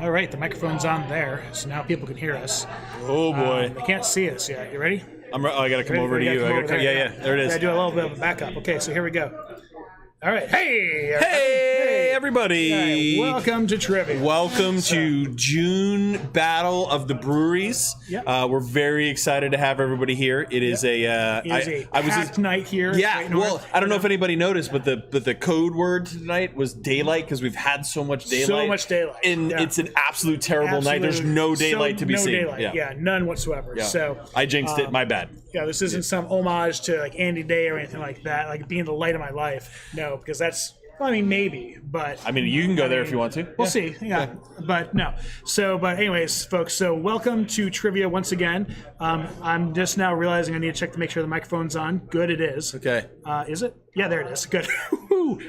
All right, the microphone's on there, so now people can hear us. Oh boy, They can't see us yet. You ready? I gotta come over to you. Yeah, there it is. I do a little bit of a backup. Okay, so here we go. All right, Hey, everybody! Right, welcome to Trivia. Welcome to June Battle of the Breweries. Yep. We're very excited to have everybody here. It is a packed night here. Yeah, well, I don't know if anybody noticed, but the code word tonight was daylight because we've had so much daylight. So much daylight. And it's an absolute terrible night. There's no daylight to be seen. No daylight. Yeah, none whatsoever. Yeah. So I jinxed it. My bad. Yeah, this isn't some homage to like Andy Day or anything like that, like being the light of my life. No, because that's, well, I mean, maybe, but... I mean, you can go there if you want to. We'll see, yeah. But no. So, but anyways, folks, so welcome to Trivia once again. I'm just now realizing I need to check to make sure the microphone's on. Good, it is. Okay. Is it? Yeah, there it is. Good.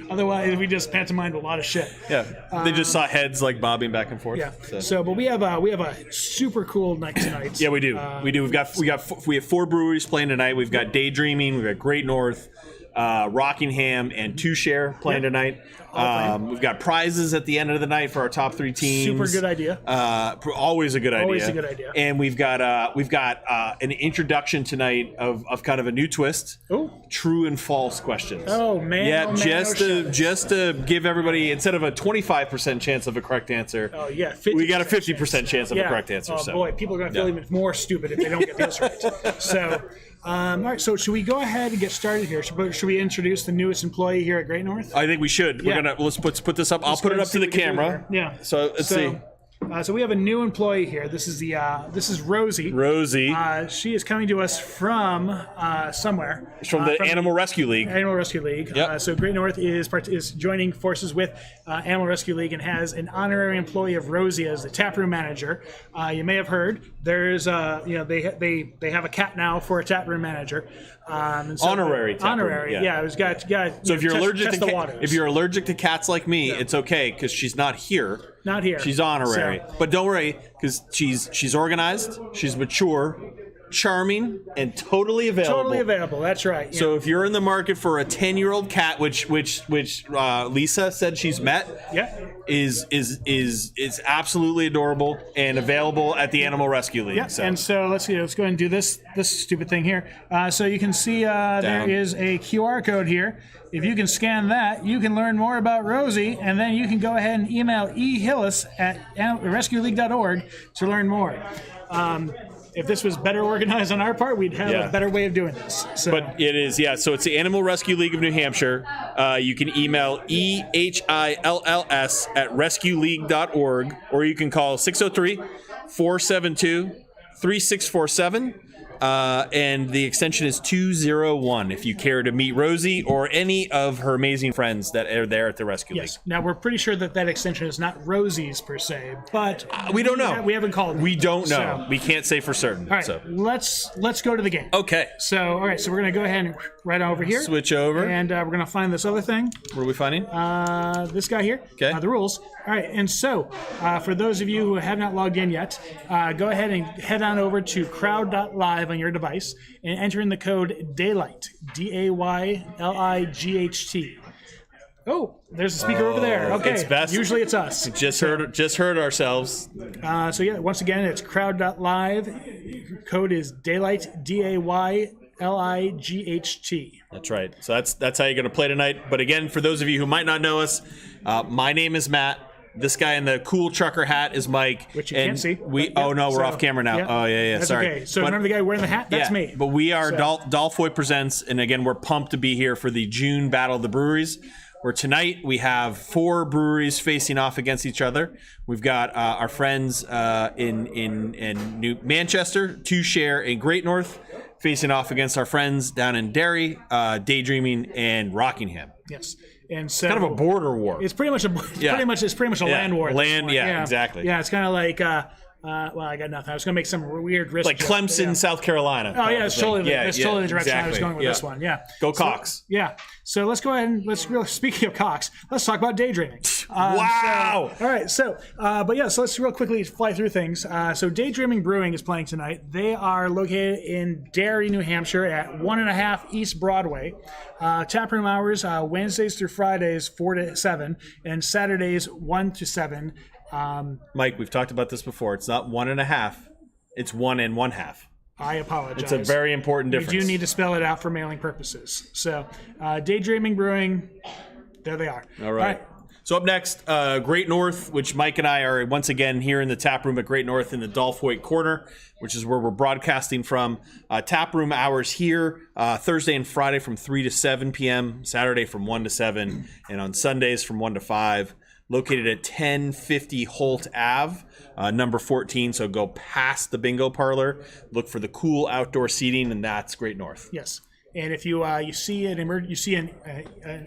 Otherwise, we just pantomimed a lot of shit. Yeah, they just saw heads like bobbing back and forth. Yeah. So, but we have a super cool night tonight. Yeah, we do. We do. We have 4 breweries playing tonight. We've got Daydreaming. We've got Great North, Rockingham, and Two Share playing tonight. We've got prizes at the end of the night for our top 3 teams. Super good idea. Always a good idea. Always a good idea. And we've got an introduction tonight of kind of a new twist. Oh. True and false questions. Oh man. Yeah, oh, man, just to give everybody, instead of a 25% chance of a correct answer. Oh yeah. We got a 50% chance of a correct answer. Oh so. boy, people are going to feel even more stupid if they don't get this right. So. All right, so should we go ahead and get started here? Should we introduce the newest employee here at Great North? I think we should. Yeah. Let's put this up. I'll put it up to the camera. Yeah. So let's see. So we have a new employee here. This is Rosie. Rosie. She is coming to us from somewhere. From the Animal Rescue League. Animal Rescue League. Yep. So Great North is joining forces with Animal Rescue League and has an honorary employee of Rosie as the taproom manager. You may have heard there's they have a cat now for a taproom manager. Honorary. Honorary. Yeah. It was got. So if you're if you're allergic to cats like me, it's okay because she's not here. Not here. She's honorary. So. But don't worry, because she's organized, she's mature, charming, and totally available. Totally available. That's right. Yeah. So if you're in the market for a 10-year-old cat, which Lisa said she's met, is absolutely adorable and available at the Animal Rescue League. Yeah. So. And so let's go ahead and do this stupid thing here. So you can see there is a QR code here. If you can scan that, you can learn more about Rosie, and then you can go ahead and email ehillis@rescueleague.org to learn more. If this was better organized on our part, we'd have a better way of doing this. So. But it is, yeah. So it's the Animal Rescue League of New Hampshire. You can email ehills@rescueleague.org, or you can call 603-472-3647. And the extension is 201 if you care to meet Rosie or any of her amazing friends that are there at the Rescue League. Yes. Now, we're pretty sure that extension is not Rosie's per se, but we don't know. We haven't called it. We don't know. So. We can't say for certain. All right, so. let's go to the game. Okay. So, all right, so we're going to go ahead and right over here. Switch over. And we're going to find this other thing. What are we finding? This guy here. Okay. The rules. All right, and so for those of you who have not logged in yet, go ahead and head on over to crowd.live on your device and enter in the code DAYLIGHT, DAYLIGHT. Oh, there's a speaker over there. Okay, it's best. Usually it's us. Just heard ourselves. So yeah, once again, it's crowd.live. Code is DAYLIGHT, DAYLIGHT. That's right. So that's how you're going to play tonight. But again, for those of you who might not know us, my name is Matt. This guy in the cool trucker hat is Mike. Which you can't see. We're off camera now. Yeah. Oh, yeah. That's Sorry. okay. So remember the guy wearing the hat? That's me. But we are Dolph Hoyt Presents, and again, we're pumped to be here for the June Battle of the Breweries, where tonight we have 4 breweries facing off against each other. We've got our friends in New Manchester, Two Share, and Great North, facing off against our friends down in Derry, Daydreaming, and Rockingham. Yes. And so kind of a border war. It's pretty much a land war. Exactly. Yeah, it's kind of like well, I got nothing. I was going to make some weird risk. Like Clemson, South Carolina. Oh yeah, it's totally the direction I was going with this one. Yeah. Go Cox. So let's go ahead and speaking of Cox, let's talk about Daydreaming. Wow. All right. So, but yeah, so let's real quickly fly through things. So Daydreaming Brewing is playing tonight. They are located in Derry, New Hampshire at 1.5 East Broadway. Taproom hours, Wednesdays through Fridays, 4 to 7, and Saturdays, 1 to 7. Mike, we've talked about this before. It's not 1.5. It's 1 1/2. I apologize. It's a very important difference. We do need to spell it out for mailing purposes. So, Daydreaming Brewing, there they are. All right. So up next, Great North, which Mike and I are once again here in the tap room at Great North in the Dolph Hoyt corner, which is where we're broadcasting from. Tap room hours here, Thursday and Friday from 3 to 7 p.m., Saturday from 1 to 7, and on Sundays from 1 to 5. Located at 1050 Holt Ave, number 14. So go past the bingo parlor, look for the cool outdoor seating, and that's Great North. Yes. And if you see an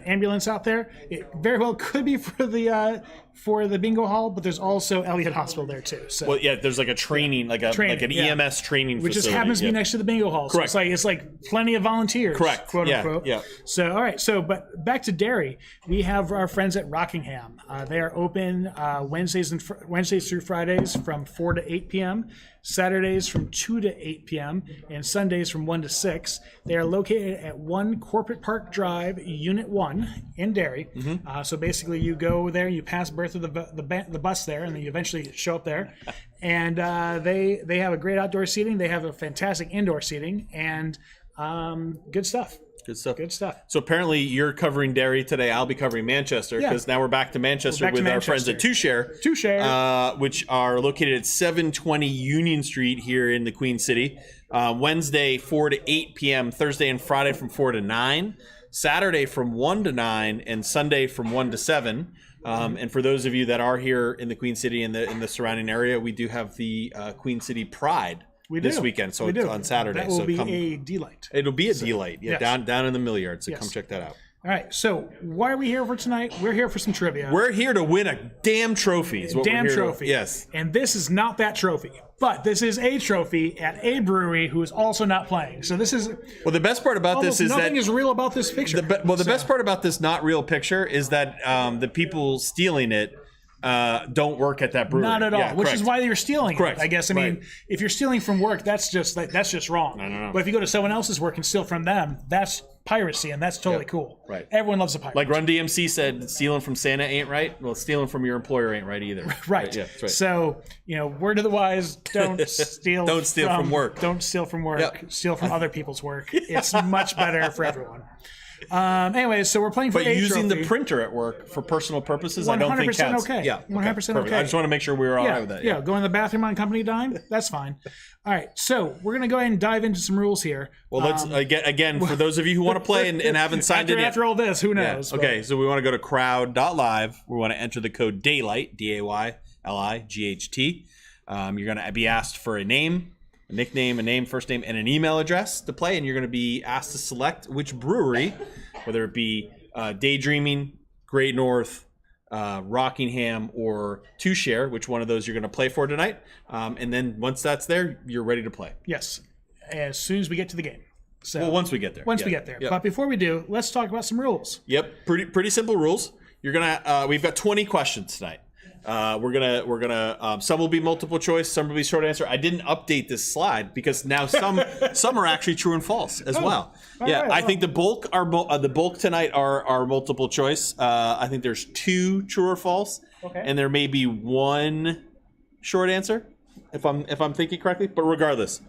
ambulance out there, it very well could be for the bingo hall, but there's also Elliott Hospital there too. So well, yeah, there's like a training, like an EMS training which facility. just happens to be next to the bingo hall. So Correct. it's like plenty of volunteers. Correct. Quote unquote. Yeah. So all right. So but back to dairy, we have our friends at Rockingham. They are open Wednesdays through Fridays from 4 to 8 p.m. Saturdays from 2 to 8 p.m. and Sundays from 1 to 6. They are located at 1 Corporate Park Drive, Unit 1 in Derry. So basically you go there, you pass birth of the bus there, and then you eventually show up there. And they have a great outdoor seating. They have a fantastic indoor seating, and good stuff. Good stuff. Good stuff. So apparently you're covering Derry today. I'll be covering Manchester because now we're back to Manchester with our friends at Two Share, which are located at 720 Union Street here in the Queen City. Wednesday 4 to 8 p.m., Thursday and Friday from 4 to 9, Saturday from 1 to 9, and Sunday from 1 to 7. And for those of you that are here in the Queen City and in the surrounding area, we do have the Queen City Pride. This weekend, so it's on Saturday. That will be a delight. It'll be a delight, down in the mill yard. So come check that out. All right. So why are we here for tonight? We're here for some trivia. We're here to win a damn trophy. Yes. And this is not that trophy, but this is a trophy at a brewery who is also not playing. So this is the best part about this is nothing is real about this picture. The best part about this not real picture is that the people stealing it don't work at that brewery. Not at all, which is why you're stealing it, I guess. I mean, if you're stealing from work, that's just wrong. No. But if you go to someone else's work and steal from them, that's piracy, and that's totally cool. Right. Everyone loves a pirate. Like Run DMC said, stealing from Santa ain't right. Well, stealing from your employer ain't right either. Right. Yeah, that's right. So, word of the wise, don't steal don't steal from work. Don't steal from work. Yep. Steal from other people's work. It's much better for everyone. Anyways, so we're playing for But using the printer at work for personal purposes, I don't think 100% counts. okay. Yeah, 100% okay. I just want to make sure we were all right with that. Yeah, go in the bathroom on company dime. That's fine. All right, so we're going to go ahead and dive into some rules here. Well, let's again for those of you who want to play and haven't signed in yet. After all this, who knows? Yeah. Okay, so we want to go to crowd.live. We want to enter the code DAYLIGHT, DAYLIGHT. You're going to be asked for a name, a nickname, a name, first name, and an email address to play, and you're going to be asked to select which brewery, whether it be Daydreaming, Great North, Rockingham, or Two Share, which one of those you're going to play for tonight. And then once that's there, you're ready to play. Yes, as soon as we get to the game. So once we get there. We get there. Yep. But before we do, let's talk about some rules. Yep, pretty simple rules. You're gonna we've got 20 questions tonight. We're gonna some will be multiple choice, some will be short answer. I didn't update this slide because now some are actually true and false as well. I think the bulk tonight are multiple choice. I think there's 2 true or false, and there may be 1 short answer if I'm thinking correctly. But regardless,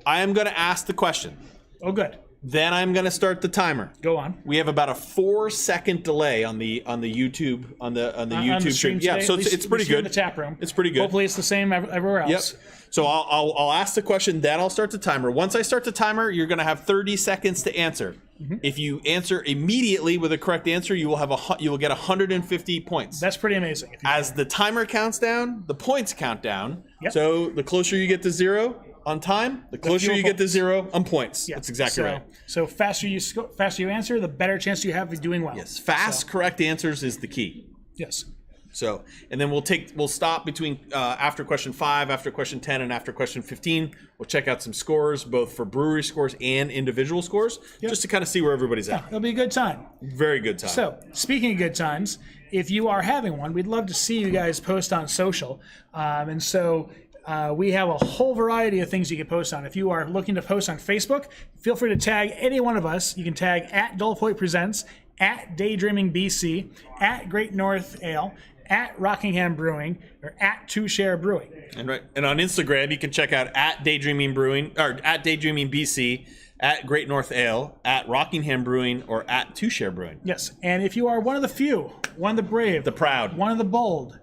I am gonna ask the question. Oh, good. Then I'm going to start the timer. Go on. We have about a 4-second delay on the YouTube YouTube stream. Yeah, so it's pretty good. In the tap room. It's pretty good. Hopefully, it's the same everywhere else. Yep. So I'll ask the question, then I'll start the timer. Once I start the timer, you're going to have 30 seconds to answer. If you answer immediately with a correct answer, you will get 150 points. That's pretty amazing. As the timer counts down, the points count down. Yep. So the closer you get to 0 on time, the closer you get to 0 on points. That's exactly right. So faster you answer, the better chance you have of doing well. Yes, correct answers is the key. Yes. So, and then we'll stop between after question 5, after question 10, and after question 15. We'll check out some scores, both for brewery scores and individual scores, just to kind of see where everybody's at. It'll be a good time. Very good time. So, speaking of good times, if you are having one, we'd love to see you guys post on social. We have a whole variety of things you can post on. If you are looking to post on Facebook, feel free to tag any one of us. You can tag at Dolph Hoyt Presents, at Daydreaming BC, at Great North Ale, at Rockingham Brewing or at Two Share Brewing. And on Instagram, you can check out at Daydreaming Brewing or at Daydreaming BC, at Great North Ale, at Rockingham Brewing, or at Two Share Brewing. Yes, and if you are one of the few, one of the brave, The proud. one of the bold,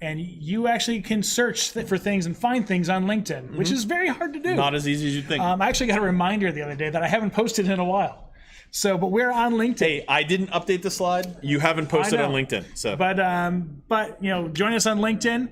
and you actually can search for things and find things on LinkedIn, which is very hard to do. Not as easy as you think. I actually got a reminder the other day that I haven't posted in a while. So, but we're on LinkedIn. Hey, I didn't update the slide. You haven't posted I on know. LinkedIn. So, But join us on LinkedIn.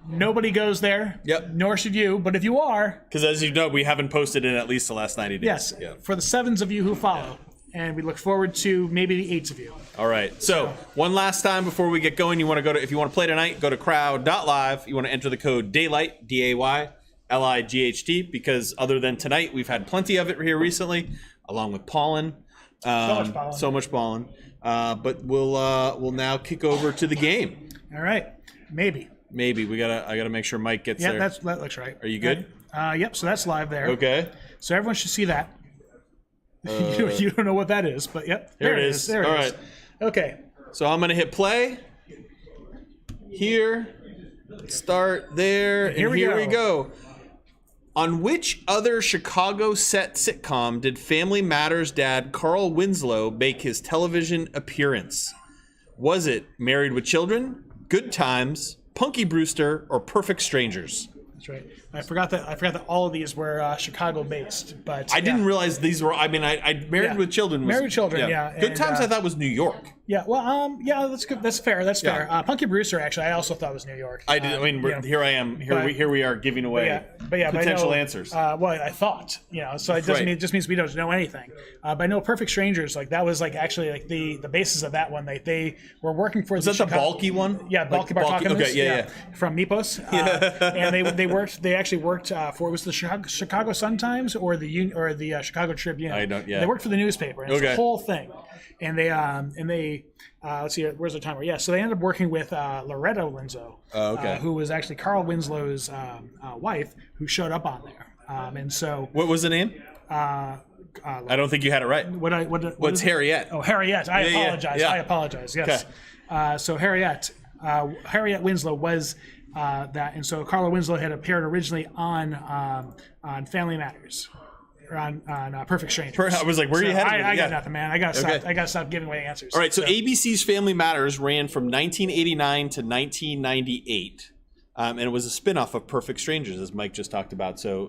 Nobody goes there. Yep. Nor should you. But if you are, because as you know, we haven't posted in at least the last 90 days. yes, Yeah. for the 7s of you who follow. And we look forward to maybe the 8s of you. All right. So one last time before we get going, if you want to play tonight, go to crowd.live. You want to enter the code DAYLIGHT, DAYLIGHT, because other than tonight, we've had plenty of it here recently, along with pollen. So much pollen. But we'll now kick over to the game. All right. Maybe. I gotta make sure Mike gets there. Yeah, that looks right. Are you good? Yep. So that's live there. Okay. So everyone should see that. You don't know what that is, but yep. There it is. There it All is. right. Okay. So I'm gonna hit play here. Start there. And here we go. On which other Chicago set sitcom did Family Matters dad Carl Winslow make his television appearance? Was it Married with Children, Good Times, Punky Brewster, or Perfect Strangers? That's right. I forgot that all of these were Chicago based, but I didn't realize these were. I Married with Children was Married with Children, yeah. Good And, Times I thought was New York. Yeah, well, yeah, that's good. That's fair. That's Yeah. fair. Punky Brewster, actually, I also thought was New York. I did. Here I am. Here we are giving away potential answers. Well, I thought, so it doesn't mean it just means we don't know anything. But I know Perfect Strangers, that was actually the basis of that one. They were working for. Was that the bulky one? Yeah, Bulky Bartakamus. Okay, yeah. From Mipos. And they actually worked for, it was the Chicago Sun-Times or the Chicago Tribune. I don't. Yeah. They worked for the newspaper. And it's the whole thing. And they let's see, where's the timer? Yeah, so they ended up working with Loretta Winslow, who was actually Carl Winslow's wife, who showed up on there. And so, what was the name? I don't think you had it right. What's Harriet? Oh, Harriet. I apologize. Yeah. I apologize. Yes. Okay. So Harriet Winslow was that, and so Carla Winslow had appeared originally on Family Matters. On Perfect Strangers. I was like, where are you headed? I got nothing, man. I gotta stop giving away answers. All right, so ABC's Family Matters ran from 1989 to 1998, and it was a spinoff of Perfect Strangers, as Mike just talked about. So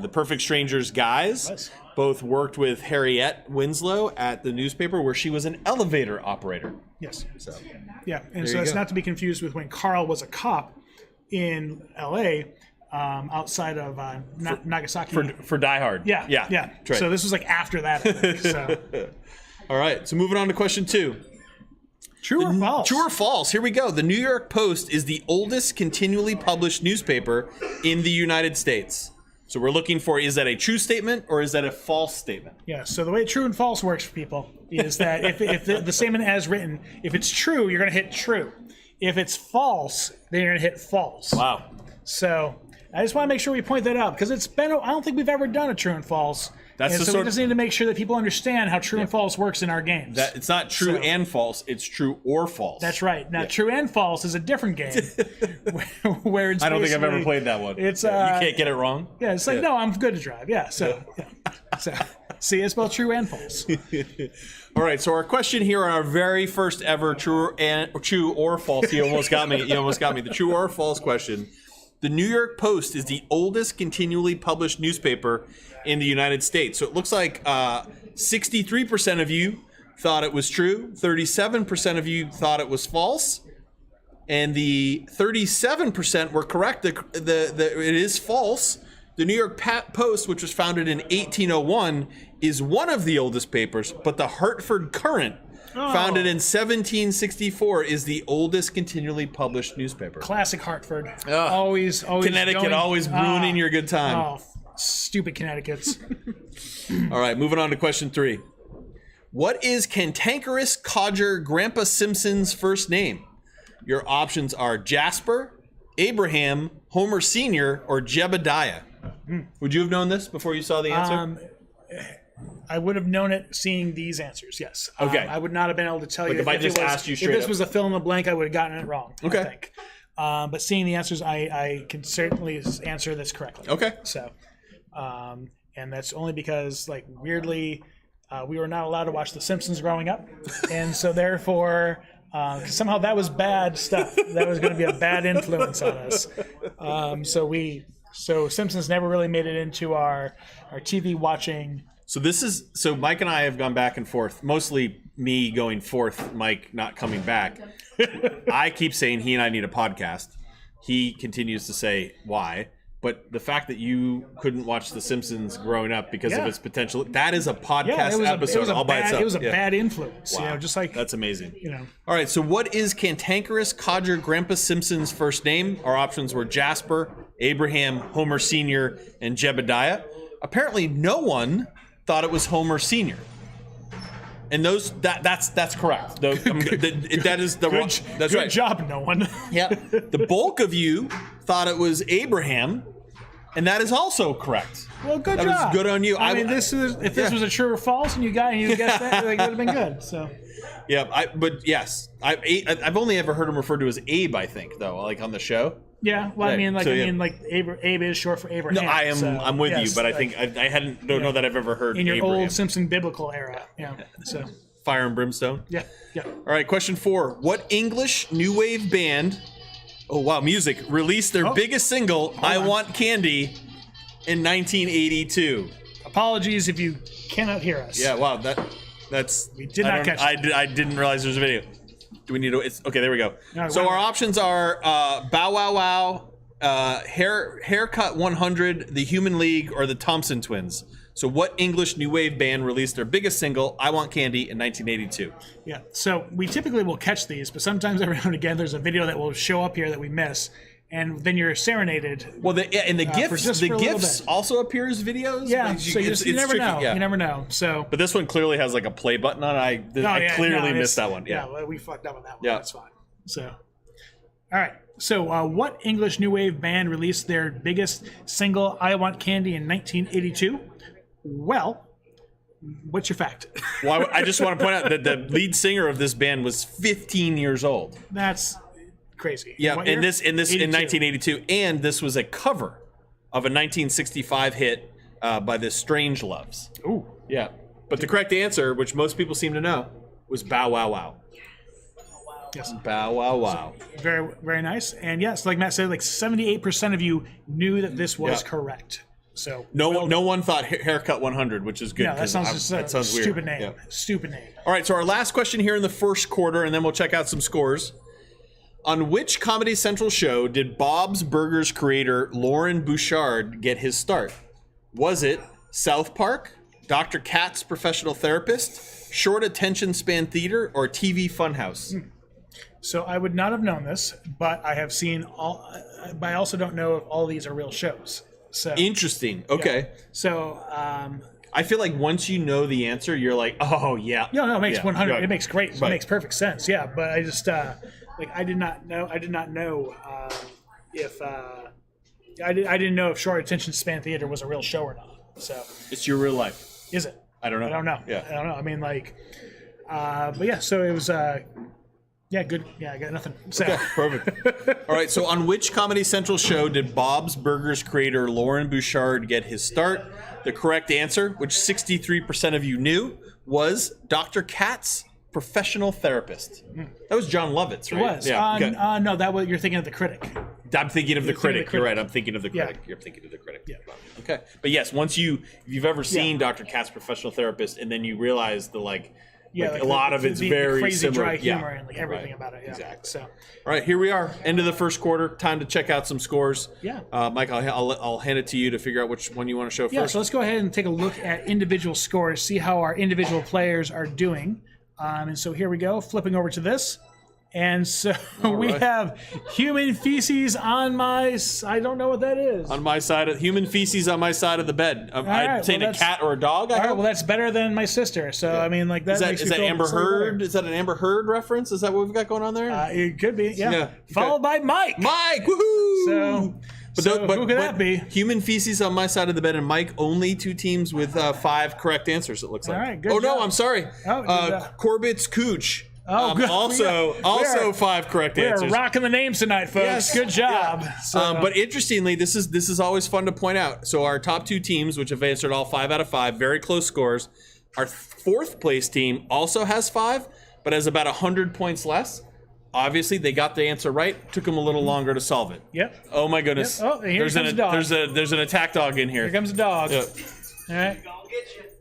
the Perfect Strangers guys both worked with Harriet Winslow at the newspaper, where she was an elevator operator. Yes. So yeah, and so it's not to be confused with when Carl was a cop in L.A. Outside of Nagasaki for Die Hard. Yeah. Right. So this was after that. I think, so. All right. So moving on to question 2. True or false? True or false? Here we go. The New York Post is the oldest continually published newspaper in the United States. So we're looking for, is that a true statement or is that a false statement? Yeah. So the way true and false works for people is that if the statement as written, if it's true, you're going to hit true. If it's false, then you're going to hit false. Wow. So I just want to make sure we point that out, because I don't think we've ever done a true and false. We just need to make sure that people understand how true and false works in our games. That it's not true and false; it's true or false. That's right. Now, true and false is a different game, where it's. I don't think I've ever played that one. It's you can't get it wrong. Yeah, it's no, I'm good to drive. Yeah, so see, it's both true and false. All right, so our question here on our very first ever true or false. You almost got me. The true or false question. The New York Post is the oldest continually published newspaper in the United States. So it looks like 63% of you thought it was true, 37% of you thought it was false, and the 37% were correct. It is false. The New York Post, which was founded in 1801, is one of the oldest papers, but the Hartford Courant, founded in 1764, is the oldest continually published newspaper. Classic Hartford. Always Connecticut, always ruining your good time. Oh, stupid Connecticut's. All right, moving on to question 3. What is Cantankerous Codger Grandpa Simpson's first name? Your options are Jasper, Abraham, Homer Sr., or Jebediah. Would you have known this before you saw the answer? I would have known it seeing these answers. Yes. Okay. I would not have been able to tell you if I just it was, asked you if straight this up. was a fill in the blank. I would have gotten it wrong. Okay. I think. But seeing the answers, I can certainly answer this correctly. Okay. So, and that's only because, like, weirdly, we were not allowed to watch The Simpsons growing up, and so therefore, somehow that was bad stuff. That was going to be a bad influence on us. So Simpsons never really made it into our TV watching. So Mike and I have gone back and forth, mostly me going forth, Mike not coming back. I keep saying he and I need a podcast. He continues to say why. But the fact that you couldn't watch The Simpsons growing up because of its potential, that is a podcast episode all by itself. It was a bad influence. Wow. Just like that's amazing. All right, so what is Cantankerous Codger Grandpa Simpson's first name? Our options were Jasper, Abraham, Homer Sr., and Jebediah. Apparently no one thought it was Homer Sr. And that's correct. That is the wrong. That's right. Good job, no one. Yeah. The bulk of you thought it was Abraham, and that is also correct. Well, good job. That was good on you. I mean, this was a true or false, and you guessed that, like, it would have been good. So. Yeah, but yes, I've only ever heard him referred to as Abe. I think though, like on the show. Yeah, well, I mean, Abe is short for Abraham. No, I'm with you, but I like, think I don't know that I've ever heard in your Abraham. old Simpson biblical era. Yeah, so Fire and Brimstone. Yeah. All right, question 4: what English new wave band? Oh wow, music released their biggest single, "I Want Candy," in 1982. Apologies if you cannot hear us. Yeah, wow, that's we did not catch. I didn't realize there was a video. Do we need to? Okay, there we go. No, so our options are Bow Wow Wow, Haircut 100, the Human League, or the Thompson Twins. So what English new wave band released their biggest single, "I Want Candy," in 1982? Yeah. So we typically will catch these, but sometimes every now and again there's a video that will show up here that we miss, and then you're serenaded. Well, the GIFs also appear as videos. Yeah. So you never know. Yeah. You never know. So. But this one clearly has like a play button on it. I clearly missed that one. Yeah. Well, we fucked up on that one. Yeah. That's fine. So. All right. So what English new wave band released their biggest single, "I Want Candy," in 1982? Well, what's your fact? Well, I just want to point out that the lead singer of this band was 15 years old. That's crazy. Yeah, in 1982, and this was a cover of a 1965 hit by the Strangeloves. Ooh. Yeah. But the correct answer, which most people seem to know, was Bow Wow Wow. Yes. Bow Wow Wow. Very, very nice. And yes, like Matt said, like 78% of you knew that this was correct. So no one thought Haircut 100, which is good. Yeah, that sounds weird. Stupid name. Yeah. Stupid name. All right, so our last question here in the first quarter, and then we'll check out some scores. On which Comedy Central show did Bob's Burgers creator Lauren Bouchard get his start? Was it South Park, Dr. Katz Professional Therapist, Short Attention Span Theater, or TV Funhouse? So I would not have known this, but I have seen all. But I also don't know if all these are real shows. So interesting. Okay. Yeah. So I feel like once you know the answer, you're like, oh yeah. No, it makes 100. Right. It makes great. Right. It makes perfect sense. Yeah, but I just I did not know if I didn't know if Short Attention Span Theater was a real show or not. So it's your real life. Is it? I don't know. I don't know. Yeah. I don't know. I mean, like, but yeah. So it was. Yeah, good. Yeah, I got nothing. So. Okay, perfect. All right, so on which Comedy Central show did Bob's Burgers creator Lauren Bouchard get his start? The correct answer, which 63% of you knew, was Dr. Katz Professional Therapist. That was John Lovitz, right? It was. Yeah. No, that was, you're thinking of The Critic. I'm thinking of The Critic. You're right. I'm thinking of The Critic. You're thinking of The Critic. Yeah. Okay. But yes, if you've ever seen Dr. Katz Professional Therapist, and then you realize a lot of it's very crazy similar. Dry humor and like everything about it. Yeah. Exactly. So. All right, here we are, end of the first quarter. Time to check out some scores. Yeah. Mike, I'll hand it to you to figure out which one you want to show first. Yeah. So let's go ahead and take a look at individual scores, see how our individual players are doing. And so here we go, flipping over to this. And so we have human feces on I don't know what that is. On my side, human feces on my side of the bed. I'd say a cat or a dog. All right, well, that's better than my sister. So, I mean, like that is that Amber Heard? Is that an Amber Heard reference? Is that what we've got going on there? It could be, yeah. Followed by Mike. Mike, woohoo! Who could that be? Human feces on my side of the bed, and Mike, only 2 teams with 5 correct answers, it looks like. All right, good no, job. I'm sorry. Oh, Corbett's Cooch. good. Also 5 correct answers. We're rocking the names tonight, folks. Yes. Good job. Yeah. So, But interestingly, this is always fun to point out. So our top 2 teams, which have answered all 5 out of 5, very close scores. Our 4th place team also has 5, but has about 100 points less. Obviously, they got the answer right. Took them a little longer to solve it. Yep. Oh my goodness. Yep. Oh, and here comes a dog. There's an attack dog in here. Here comes a dog. Yep. All right. All right.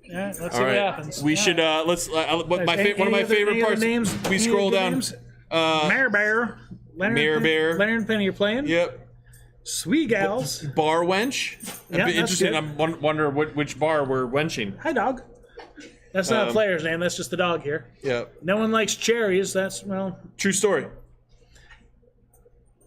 Let's see All what right. happens. We should let's. One of my favorite parts. We scroll down. Mare Bear. Mare Bear. Leonard Penny, you're playing. Yep. Sweet gals. Bar wench. Yeah, Interesting. good. I'm wonder which bar we're wenching. Hi, dog. That's not a player's name. That's just the dog here. Yep. No one likes cherries. That's, well, True story.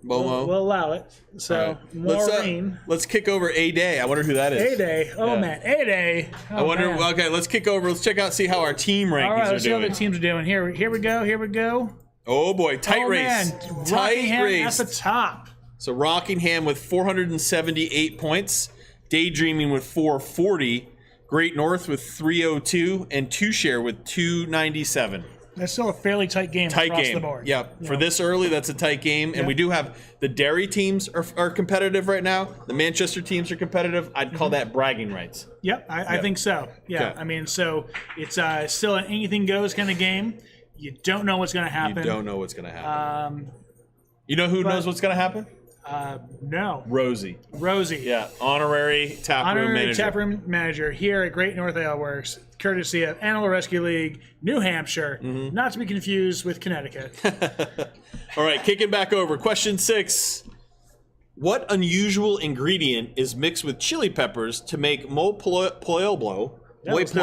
Momo. we'll allow it. So, Maureen. Let's kick over A-Day. I wonder who that is. A-Day. Oh, Yeah. man. A-Day. Oh, I wonder. man. Okay, let's kick over. Let's check out, see how our team rankings All right, are let's see how doing. the teams are doing. Here we go. Here we go. Oh boy, tight race. Man. Tight Rockingham race. at the top. So Rockingham with 478 points, Daydreaming with 440, Great North with 302, and Two Share with 297. That's still a fairly tight game Tight across game. the board. Yep. For Yeah. this early, that's a tight game. And we do have the Derry teams are competitive right now. The Manchester teams are competitive. I'd call that bragging rights. Yep, I think so. Yeah, Okay. I mean, so it's still an anything goes kind of game. You don't know what's going to happen. You don't know what's going to happen. You know who knows what's going to happen? No. Rosie. Rosie. Yeah, honorary taproom manager. taproom manager here at Great North Ale Works, courtesy of Animal Rescue League, New Hampshire, not to be confused with Connecticut. All right, kicking back over. Question 6. What unusual ingredient is mixed with chili peppers to make mo pueblo? That's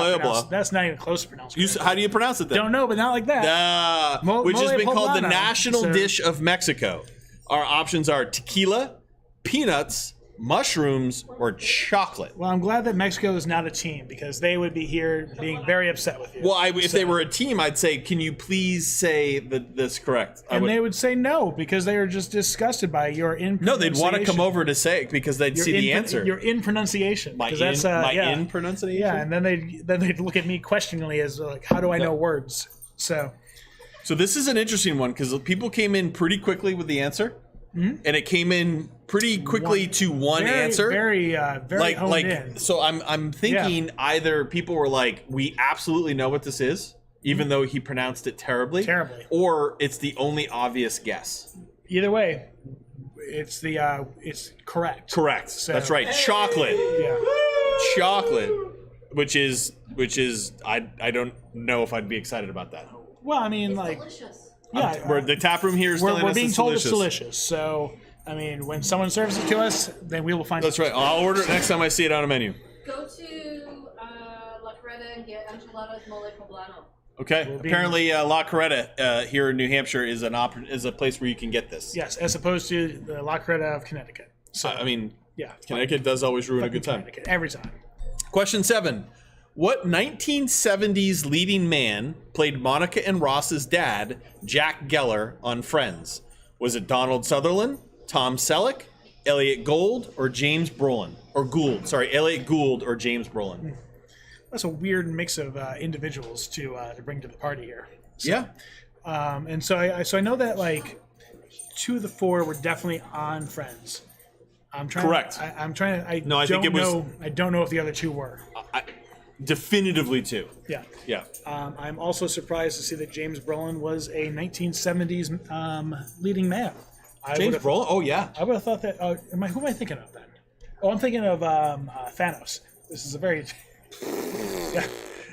not even close to pronouncing. How do you pronounce it then? Don't know, but not like that. Which has mole been called the poblano. national So- dish of Mexico. Our options are tequila, peanuts, mushrooms, or chocolate. Well, I'm glad that Mexico is not a team because they would be here being very upset with you. Well, if they were a team, I'd say, can you please say this correct? And they would say no because they are just disgusted by your in. No, they'd want to come over to say it because they'd see the answer. Your in pronunciation. My in pronunciation? Yeah, and then they'd look at me questioningly as like, how do I know words? So this is an interesting one because people came in pretty quickly with the answer, and it came in pretty quickly to one answer. Very honed in. So I'm thinking either people were like, we absolutely know what this is, even though he pronounced it terribly, or it's the only obvious guess. Either way, it's correct. Correct. So, that's right. Chocolate. Yeah. Chocolate, which is I don't know if I'd be excited about that. Well, I mean, like, Delicious. yeah, The tap room here is telling we're us being it's told delicious. it's delicious. So, I mean, when someone serves it to us, then we will find. That's right. I'll order it next time I see it on a menu. Go to La Coretta and get enchiladas mole poblano. Okay. Apparently, La Coretta here in New Hampshire is a place where you can get this. Yes, as opposed to the La Coretta of Connecticut. So, I mean, yeah, Connecticut does always ruin a good time. Connecticut every time. Question 7. What 1970s leading man played Monica and Ross's dad, Jack Geller, on Friends? Was it Donald Sutherland, Tom Selleck, Elliot Gould, or James Brolin? Or Gould, sorry, Elliot Gould or James Brolin. That's a weird mix of individuals to bring to the party here. So, Yeah. And so I know that like 2 of the 4 were definitely on Friends. I'm trying. Correct. I'm trying to. I think it was- I don't know if the other 2 were. Definitively too. Yeah. Yeah. I'm also surprised to see that James Brolin was a 1970s leading man. James Brolin? Oh, yeah. I would have thought that. Who am I thinking of then? Oh, I'm thinking of Thanos. This is a very. Yeah.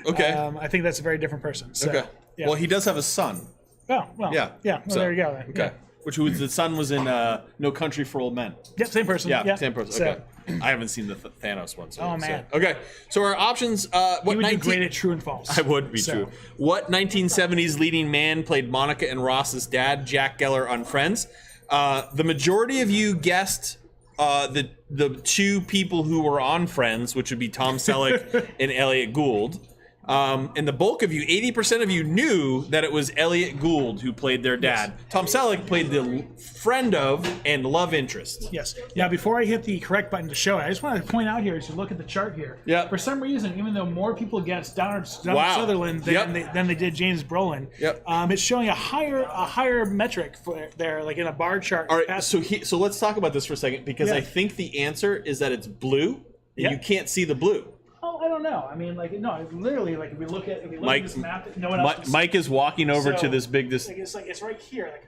Okay. I think that's a very different person. So, Okay. Yeah. Well, he does have a son. Oh, well. Yeah. Yeah. Well, So, there you go. Then. Okay. The son was in No Country for Old Men. Yep. Same person. Yeah, same person. So, Okay. I haven't seen the Thanos one. So, Oh, man. Okay. So our options. What he would do great at true and false. I would be true. What 1970s leading man played Monica and Ross's dad, Jack Geller, on Friends? The majority of you guessed the 2 people who were on Friends, which would be Tom Selleck and Elliot Gould. And the bulk of you, 80% of you, knew that it was Elliot Gould who played their dad. Tom Selleck played the friend of and love interest. Yes. Now, before I hit the correct button to show it, I just want to point out here, as you look at the chart here, Yep. for some reason, even though more people guessed Donald Wow. Sutherland than they did James Brolin, Yep. it's showing a higher metric for there, like in a bar chart. All right, so let's talk about this for a second, because Yeah. I think the answer is that it's blue, and Yeah. you can't see the blue. Oh, I don't know. I mean, like, no, literally, like, if we look at Mike, this map, no one else can see. Mike is walking over to this big. Like, it's right here. Like,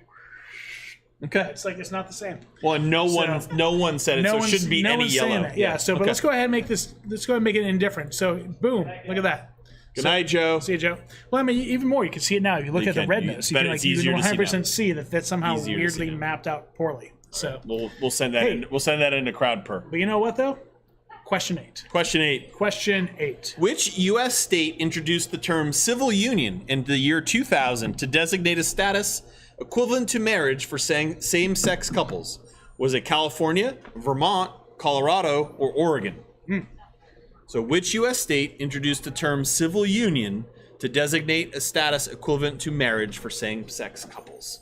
Okay. it's like it's not the same. Well, and no one said it, so it shouldn't be no any one's yellow. saying that. Yeah. So, but Okay. let's go ahead and make this. Let's go ahead and make it indifferent. So, boom! Look at that. Good night, Joe. See you, Joe. Well, I mean, even more, you can see it now. If you look You at the can. redness, But you can it's like you easier can to see 100% see that that's somehow Easier to see weirdly now. mapped out poorly. So, We'll send that in. We'll send that into crowd per. but you know what though? Question 8. Question 8. Question 8. Which U.S. state introduced the term civil union in the year 2000 to designate a status equivalent to marriage for same-sex couples? Was it California, Vermont, Colorado, or Oregon? So which U.S. state introduced the term civil union to designate a status equivalent to marriage for same-sex couples?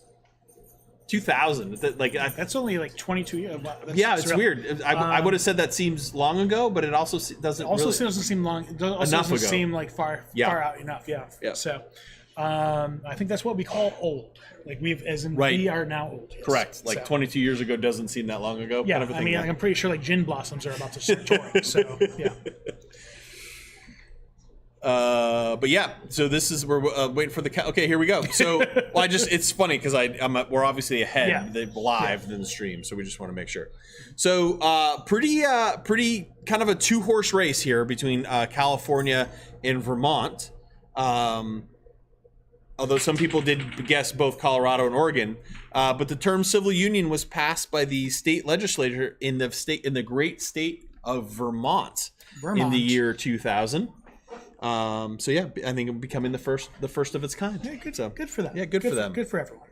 2000. That's only like 22 years. Yeah, it's real. weird. I would have said that seems long ago, but it also doesn't Also, really... doesn't seem long. It also Enough doesn't ago. seem like far out enough. Yeah. Yeah. So, I think that's what we call old. Like as in Right. we are now old. Yes. Correct. Like So, 22 years ago doesn't seem that long ago. Yeah. kind of a I thing. mean, like, I'm pretty sure like gin blossoms are about to tour. So yeah. But yeah, so this is we're waiting for the okay. Here we go. So it's funny because we're obviously ahead live than the stream, so we just want to make sure. So pretty kind of a 2-horse race here between California and Vermont. Although some people did guess both Colorado and Oregon, but the term civil union was passed by the state legislature in the great state of Vermont. In the year 2000. So yeah, I think it'll be becoming the first of its kind. Yeah, good, So, good for them. Yeah, good for them. Good for everyone.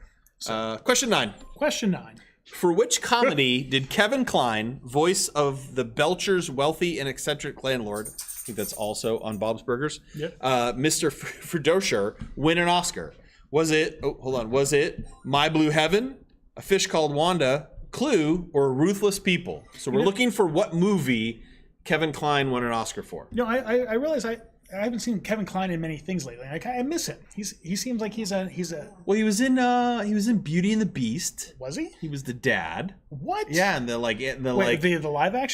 Question 9. Question 9. For which comedy did Kevin Kline, voice of the Belcher's wealthy and eccentric landlord, I think that's also on Bob's Burgers, Yep. Mr. Fredosher, win an Oscar? Was it My Blue Heaven, A Fish Called Wanda, Clue, or Ruthless People? So we're looking for what movie Kevin Kline won an Oscar for. No, I realize I haven't seen Kevin Kline in many things lately. I miss him. He seems like he's a. Well, he was in Beauty and the Beast. Was he? He was the dad. What? Yeah, and the live action.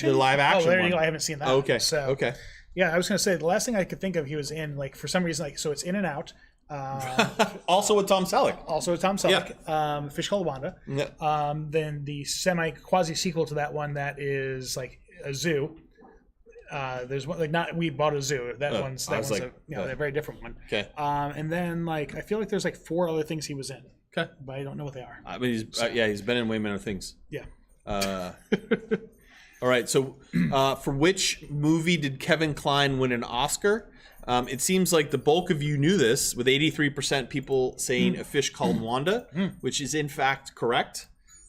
the live action Oh, there one. you go. I haven't seen that. Okay. So Okay. yeah, I was gonna say the last thing I could think of he was in, like, for some reason, like, so it's In and Out. Also with Tom Selleck. Also Tom Selleck. Fish Called Wanda. Yeah. Then the quasi sequel to that one that is like a zoo. There's one like not We Bought a Zoo. One's a very different one. Okay. And then like I feel like there's like 4 other things he was in. Okay. But I don't know what they are. I mean, he's been in way many things. Yeah. All right. So, for which movie did Kevin Kline win an Oscar? It seems like the bulk of you knew this, with 83% people saying A Fish Called Wanda, which is in fact correct.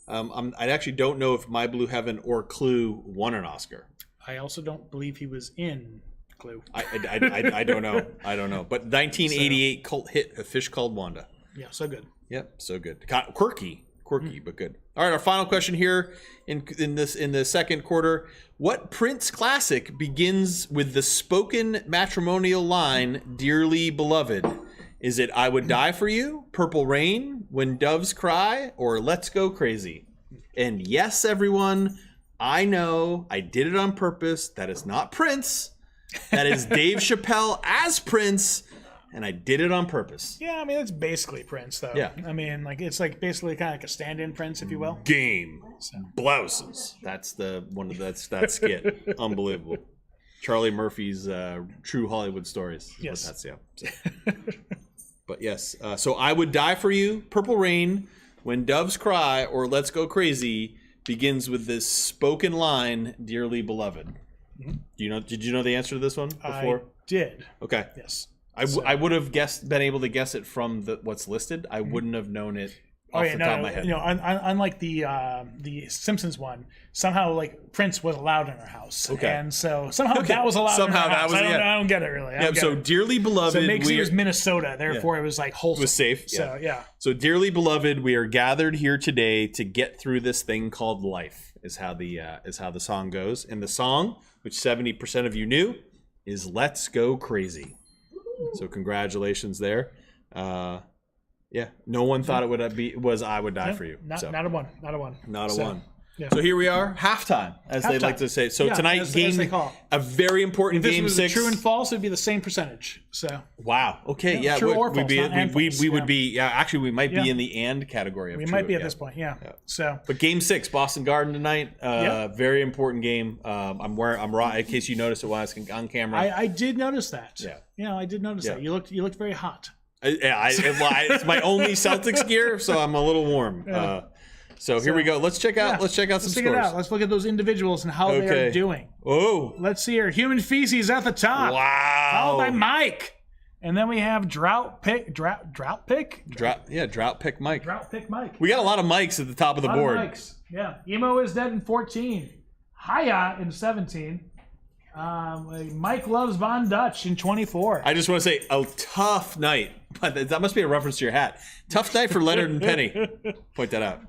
I actually don't know if My Blue Heaven or Clue won an Oscar. I also don't believe he was in Clue. I don't know. I don't know. But 1988 cult hit A Fish Called Wanda. Yeah, so good. Yep, so good. Quirky, but good. All right, our final question here in the second quarter. What Prince classic begins with the spoken matrimonial line, "Dearly Beloved"? Is it "I Would Die for You," "Purple Rain," "When Doves Cry," or "Let's Go Crazy"? And yes, everyone, I know I did it on purpose. That is not Prince. That is Dave Chappelle as Prince. And I did it on purpose. Yeah, I mean it's basically Prince, though. Yeah. I mean, like it's like basically kind of like a stand-in Prince, if you will. Game blouses. That's that skit. Unbelievable. Charlie Murphy's True Hollywood Stories. Yes. That's But yes. So I Would Die for You, Purple Rain, When Doves Cry, or Let's Go Crazy begins with this spoken line, "Dearly Beloved." Mm-hmm. Did you know the answer to this one before? I did. Okay. Yes. I would have been able to guess it from what's listed. I wouldn't have known it off the top of my head. Unlike the Simpsons one, somehow like Prince was allowed in our house, and so somehow that was allowed. Somehow in our house. that was. I don't get it really. So dearly beloved, so it makes it was Minnesota, therefore it was like wholesome. It was safe. So yeah. So dearly beloved, we are gathered here today to get through this thing called life. Is how the song goes, and the song, which 70% of you knew, is "Let's Go Crazy." So congratulations there. Yeah, no one thought it would was "I Would Die for You." Not a one. Not a one. Yeah. So here we are, halftime, as they like to say. So tonight, as game they call. a very important If this game was 6. true and false, it'd be the same percentage. So wow. Okay. Yeah. true or we'd false, be, not and we false. would be. Yeah. Actually, we might be Yeah. in the "and" category. we might be at this point. Yeah. So. But game 6, Boston Garden tonight. Very important game. I'm raw. In case you noticed it while I was on camera. I did notice that. Yeah. Yeah, I did notice that. You looked very hot. It's my only Celtics gear, so I'm a little warm. So here we go. Let's check out some Let's check scores. it out. Let's look at those individuals and how they are doing. Oh, Let's see here. Human Feces at the top. wow. Followed by Mike. And then we have Drought Pick Mike. Drought pick Mike. Drought Pick Mike. We got a lot of mics at the top of the board. Mikes. Yeah. Emo is dead in 14. Haya in 17. Mike loves Von Dutch in 24. I just want to say a tough night. But that must be a reference to your hat. Tough night for Leonard and Penny. Point that out.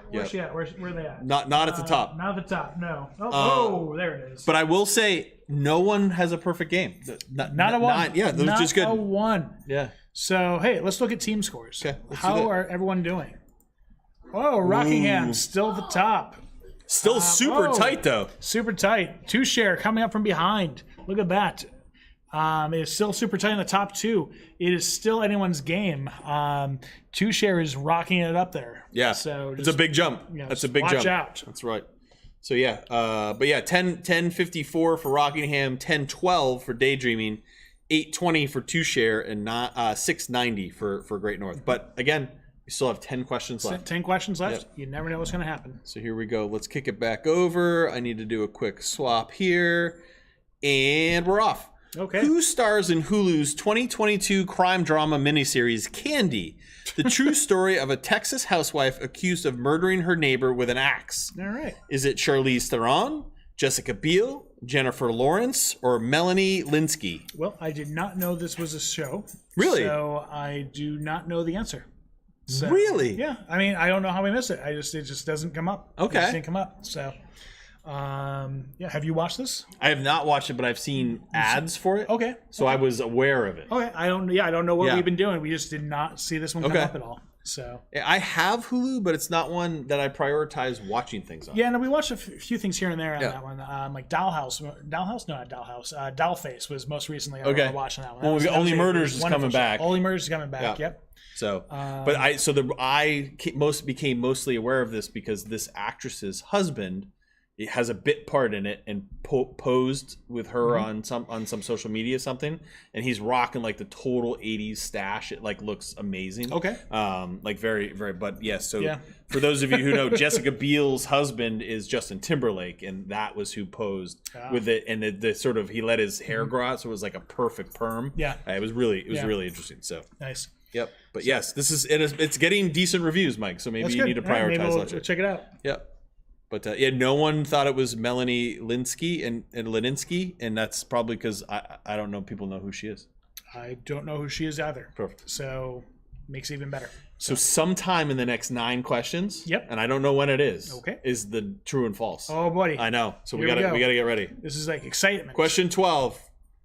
Where's she at? Where are they at? Not at the top. Not at the top. No. Oh, there it is. But I will say, no one has a perfect game. Not a one. Those are just good. Not a one. Yeah. So, hey, let's look at team scores. Okay, let's do How that. are everyone doing? Oh, Rockingham still at the top. Still super tight, though. Super tight. Two share coming up from behind. Look at that. It is still super tight in the top 2. It is still anyone's game. Two share is rocking it up there. Yeah. So it's a big jump. That's a big jump. Watch out. That's right. So yeah, but yeah, 10:54 for Rockingham, 10:12 for Daydreaming, 8:20 for Two Share, and 6:90 for Great North. But again, we still have 10 questions left. 10 questions left. You never know what's going to happen. So here we go. Let's kick it back over. I need to do a quick swap here, and we're off. Okay. Who stars in Hulu's 2022 crime drama miniseries Candy, the true story of a Texas housewife accused of murdering her neighbor with an axe? All right. Is it Charlize Theron, Jessica Biel, Jennifer Lawrence, or Melanie Linsky? Well, I did not know this was a show. Really? So I do not know the answer. So, Really? Yeah. I mean, I don't know how we missed it. It just doesn't come up. Okay. It just didn't come up. So, yeah. Have you watched this? I have not watched it, but I've seen ads for it. Okay. So I was aware of it. Okay. I don't know what Yeah. we've been doing. We just did not see this one come Okay. up at all. So. I have Hulu, but it's not one that I prioritize watching things on. Yeah, and we watched a few things here and there on Yeah. that one. Like Dollhouse. No, not Dollhouse. Dollface was most recently Okay. watching that one. Well, That Only was a Murders is wonderful coming show. back. Only Murders is coming back. Yeah. Yep. So, but I became mostly aware of this because this actress's husband has a bit part in it and posed with her on some social media something, and he's rocking like the total 80s stash. It like looks amazing. Okay. Like very very. But yes. So Yeah. for those of you who know, Jessica Biel's husband is Justin Timberlake, and that was who posed with it. And the sort of he let his hair grow out, so it was like a perfect perm. Yeah. It was really interesting. So. Nice. Yep. But yes, it's getting decent reviews, Mike. So maybe That's you good. need to All right, prioritize maybe that. we'll check it out. Yep. But yeah, no one thought it was Melanie Linsky and Leninsky, and that's probably because I don't know. People know who she is. I don't know who she is either. Perfect. So makes it even better. So sometime in the next 9 questions. Yep. And I don't know when it is. Okay. Is the true and false? Oh, buddy. I know. So we Here we gotta go. get ready. This is like excitement. Question 12.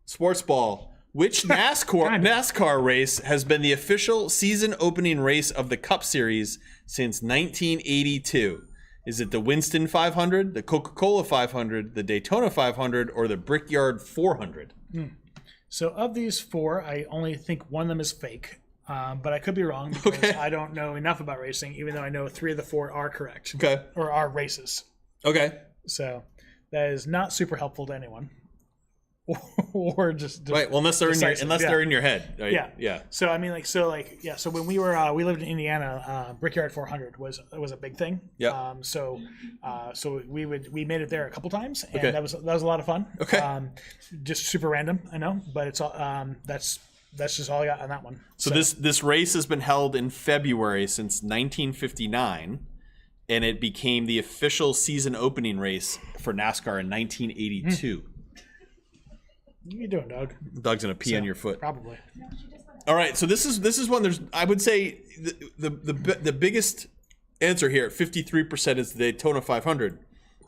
Sports ball. Which NASCAR race has been the official season opening race of the Cup Series since 1982? Is it the Winston 500, the Coca-Cola 500, the Daytona 500, or the Brickyard 400? So of these 4, I only think one of them is fake. But I could be wrong because Okay. I don't know enough about racing, even though I know 3 of the 4 are correct. Okay. Or are races. Okay. So that is not super helpful to anyone. Or just Right. Well, unless they're decisive, in your head. Right? Yeah. Yeah. So I mean, So when we lived in Indiana, Brickyard 400 was a big thing. Yeah. So we made it there a couple times, and Okay. that was a lot of fun. Okay. Just super random, I know, but it's all that's that's just all I got on that one. So this race has been held in February since 1959, and it became the official season opening race for NASCAR in 1982. What are you doing, Doug? Doug's gonna pee on your foot. Probably. All right, so this is one. There's, I would say, the biggest answer here at 53% is the Daytona 500,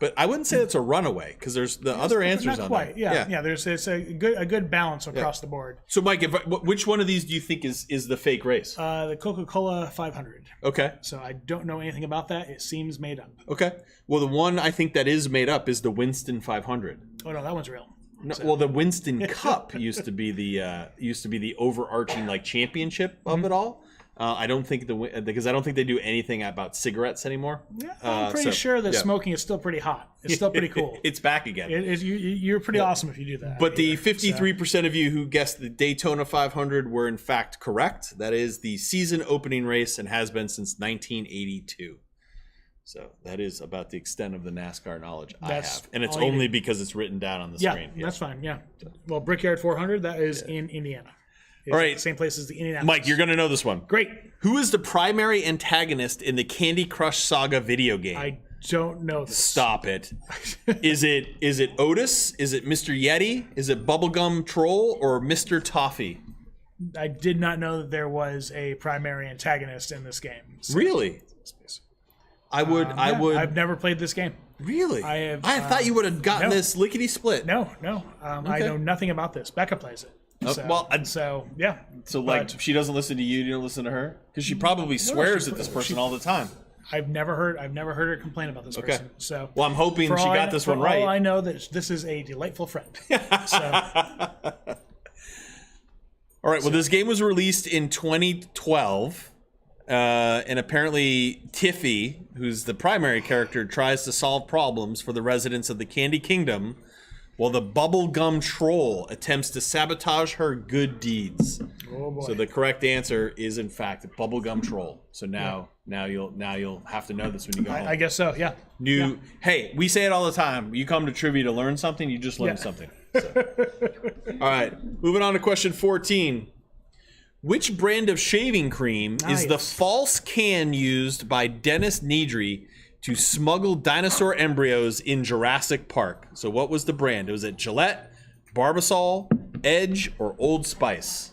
but I wouldn't say that's a runaway because there's the other answers Not on quite. there. Yeah. It's a good balance across the board. So, Mike, which one of these do you think is the fake race? The Coca-Cola 500. Okay. So I don't know anything about that. It seems made up. Okay. Well, the one I think that is made up is the Winston 500. Oh no, that one's real. No, well, the Winston Cup used to be the overarching like championship of it all. I don't think because I don't think they do anything about cigarettes anymore. Yeah, I'm pretty sure that smoking is still pretty hot. It's still pretty cool. It's back again. You're pretty awesome if you do that. But the 53% of you who guessed the Daytona 500 were in fact correct. That is the season opening race and has been since 1982. So that is about the extent of the NASCAR knowledge I have. And it's only because it's written down on the screen. Yeah, that's fine. Yeah. Well, Brickyard 400, that is in Indiana. It's all right. The same place as the Indianapolis. Mike, you're going to know this one. Great. Who is the primary antagonist in the Candy Crush Saga video game? I don't know this. Stop it. Is it Otis? Is it Mr. Yeti? Is it Bubblegum Troll or Mr. Toffee? I did not know that there was a primary antagonist in this game. So. Really? I would. I've never played this game. Really? I thought you would have gotten this lickety split. No. I know nothing about this. Becca plays it. So, yeah. So, like, she doesn't listen to you. You don't listen to her because she probably swears at this person all the time. I've never heard her complain about this person. So, well, I'm hoping she got this one right. For all I know, that this is a delightful friend. All right. Well, this game was released in 2012. And apparently Tiffy, who's the primary character, tries to solve problems for the residents of the Candy Kingdom, while the Bubblegum Troll attempts to sabotage her good deeds. Oh boy. So the correct answer is, in fact, Bubblegum Troll. So now you'll have to know this when you go home. I guess so. Yeah. Hey, we say it all the time. You come to trivia to learn something. You just learn something. So. All right. Moving on to question 14. Which brand of shaving cream is the false can used by Dennis Nedry to smuggle dinosaur embryos in Jurassic Park? So what was the brand? Was it Gillette, Barbasol, Edge, or Old Spice?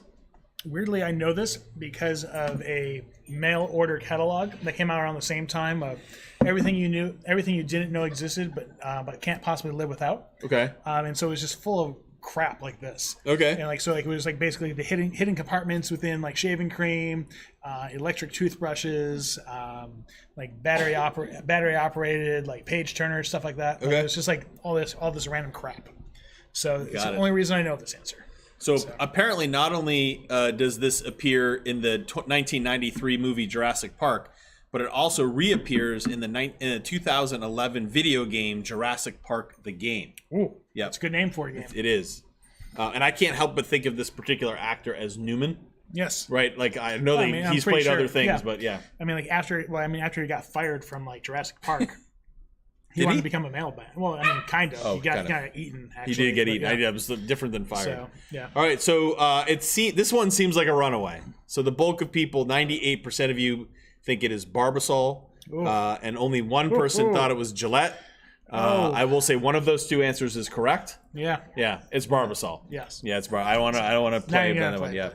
Weirdly, I know this because of a mail order catalog that came out around the same time of everything you didn't know existed, but can't possibly live without. Okay. And so it was just full of crap like this. Okay. And it was like basically the hidden compartments within like shaving cream, electric toothbrushes, like battery operated like page turners, stuff like that. Okay. Like, it's just like all this random crap. So it's the only reason I know this answer. So apparently not only does this appear in the 1993 movie Jurassic Park, but it also reappears in the 2011 video game Jurassic Park the Game. Ooh, yeah, that's a good name for a game. It is. And I can't help but think of this particular actor as Newman. Yes. Right? Like, I know that he's played other things, but yeah. I mean, like after he got fired from like Jurassic Park, he wanted to become a mailman. Well, I mean, kind of. He got eaten, actually. He did get eaten. Yeah. It was different than fired. So, yeah. All right, so this one seems like a runaway. So the bulk of people, 98% of you, think it is Barbasol, and only one person thought it was Gillette. I will say one of those two answers is correct. Yeah. Yeah, it's Barbasol. Yes. Yeah, it's Barbasol. I don't want to play that one. Yeah.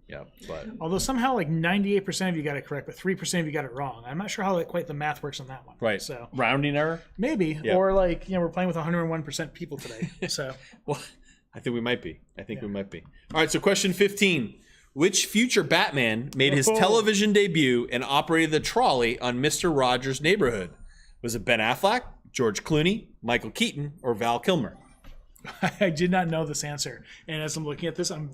Yeah, but although somehow like 98% of you got it correct, but 3% of you got it wrong. I'm not sure how quite the math works on that one. Right. So rounding error? Maybe. Yeah. Or like, we're playing with 101% people today. So well, I think we might be. We might be. All right, so question 15. Which future Batman made his television debut and operated the trolley on Mr. Rogers' Neighborhood? Was it Ben Affleck, George Clooney, Michael Keaton, or Val Kilmer? I did not know this answer. And as I'm looking at this, I'm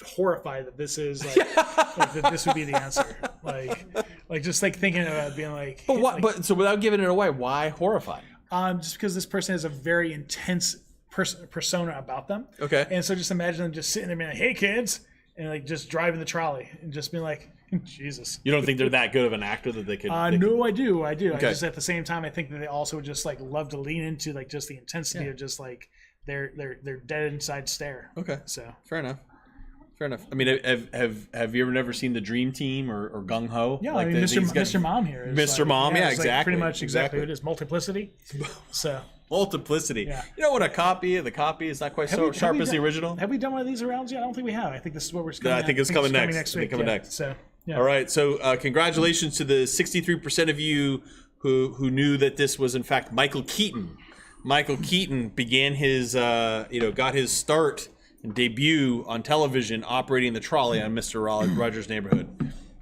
horrified that this is like, that this would be the answer. Like just like thinking about it being like. But what? But so without giving it away, why horrified? Just because this person has a very intense persona about them. Okay. And so just imagine them just sitting there being like, "Hey kids," and like just driving the trolley and just being like, Jesus. You don't think they're that good of an actor that they could? No, I do. Okay. I just at the same time, I think that they also just like love to lean into like just the intensity of just like their dead inside stare. Okay. So fair enough. Fair enough. I mean, have you ever never seen the Dream Team or Gung Ho? Yeah, like I mean, these guys- Mr. Mom here. Is Mr. Mom, yeah, it's like exactly. pretty much exactly what it is. Multiplicity. So Multiplicity. Yeah. You know what a copy of the copy is not quite so sharp as the original. Have we done one of these rounds yet? I don't think we have. I think this is what we're. I think it's coming next. week. Coming yeah. next. So yeah. All right. So congratulations to the 63% of you who knew that this was in fact Michael Keaton. Michael Keaton began his got his start and debut on television operating the trolley on Mr. Rogers' Neighborhood.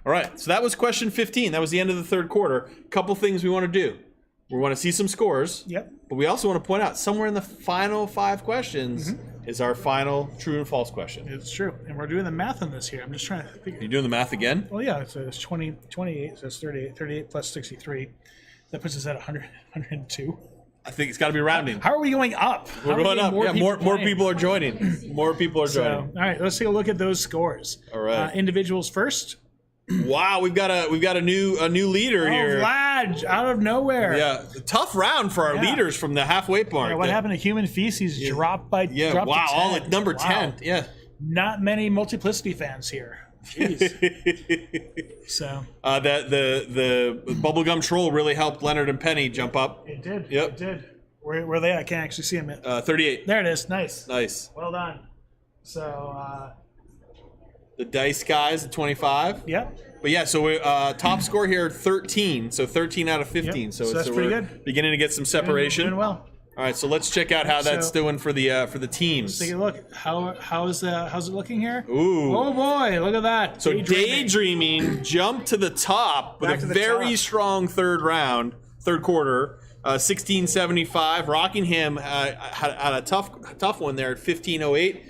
All right. So that was question 15. That was the end of the third quarter. Couple things we want to do. We want to see some scores. Yep. But we also want to point out somewhere in the final 5 questions is our final true and false question. It's true, and we're doing the math on this here. I'm just trying to figure. You doing the math again? Well, yeah. So it's 28. So it's 38 plus 63. That puts us at 102. I think it's got to be rounding. How are we going up? We're going up. More people are joining. More people are So, joining. all right, let's take a look at those scores. All right. Individuals first. Wow, we've got a new leader here. Vlad, out of nowhere. Yeah, tough round for our Yeah. leaders from the halfway mark. Yeah, what happened to human feces? Dropped by. Yeah, dropped wow, to all 10. at number Wow. 10. Yeah. Not many Multiplicity fans here. Jeez. So The bubblegum troll really helped Leonard and Penny jump up. it did. Yep. It did. Where are they? I can't actually see them. 38. There it is. Nice. Nice. Well done. So The dice guys at 25. yep. But yeah, so we top score here 13. So 13 out of 15. Yep. So, So that's we're pretty good. beginning to get some separation. Doing well. All right, so let's check out how that's So- doing for the teams. Take a look. How's it looking here? Ooh. Oh boy, look at that. So Daydreaming jumped to the top with Back a to the very top. strong third quarter, 1675. Rockingham had a tough one there at 1508.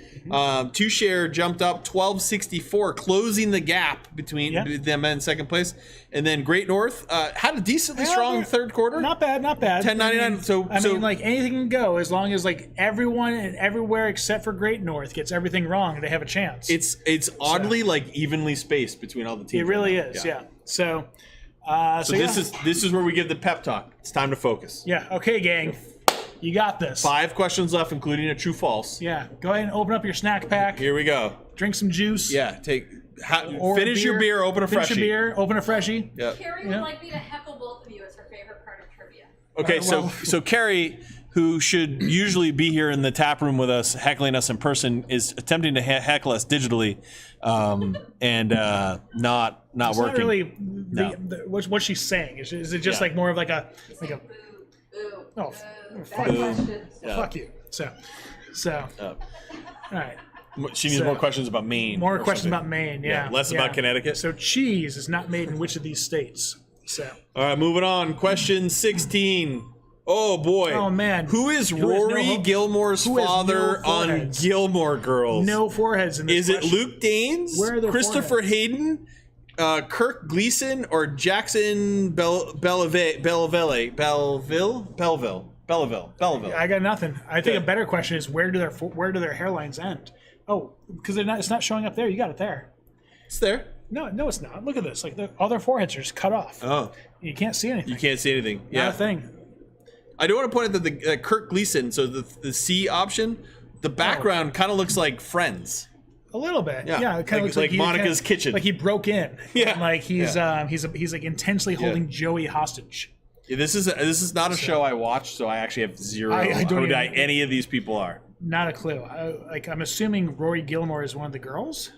Two Share jumped up 1264, closing the gap between them and second place. And then Great North had a decently strong third quarter. Not bad, not bad. 1099. I mean, like anything can go as long as like everyone and everywhere except for Great North gets everything wrong. They have a chance. It's oddly like evenly spaced between all the teams. It really is, yeah. So, So this is where we give the pep talk. It's time to focus. yeah. Okay, gang, you got this. 5 questions left, including a true false. Yeah, go ahead and open up your snack pack. Here we go. Drink some juice. Yeah, Or finish your beer, open a Finish freshie. your beer, open a freshie. Yep. Carrie would like me to heckle both of you. It's her favorite part of trivia. Okay, so Carrie, who should usually be here in the tap room with us, heckling us in person, is attempting to heckle us digitally, and not It's not working. really No. what she's saying. Is it just like more of like a Boo, oh, bad fuck, question. fuck you. So all right. She needs So- more questions about Maine. More or questions something. about Maine, yeah. less about Connecticut. So cheese is not made in which of these states? So All right, moving on. Question 16. Oh boy. Oh, man. Who is Who has Rory no- Gilmore's who has father no on foreheads? Gilmore Girls? no foreheads in this. Is it question. Luke Danes, Where are their Christopher foreheads? Hayden, Kirk Gleason, or Jackson Belleville? I got nothing. I think Okay. a better question is where do their hairlines end? Oh, because it's not showing up there. You got it there. It's there. No, it's not. Look at this. Like all their foreheads are just cut off. Oh, You can't see anything. you can't see anything. Not Yeah. a thing. I do want to point out that the Kirk Gleason, so the C option, the background kind of looks like Friends. A little bit. Yeah. Yeah. It kind of looks Like he Monica's kitchen. Like he broke in. Yeah. And like he's like intensely holding Joey hostage. Yeah, this is not a show I watched, so I actually have zero I don't who even- any of these people are. Not a clue. I'm assuming Rory Gilmore is one of the girls.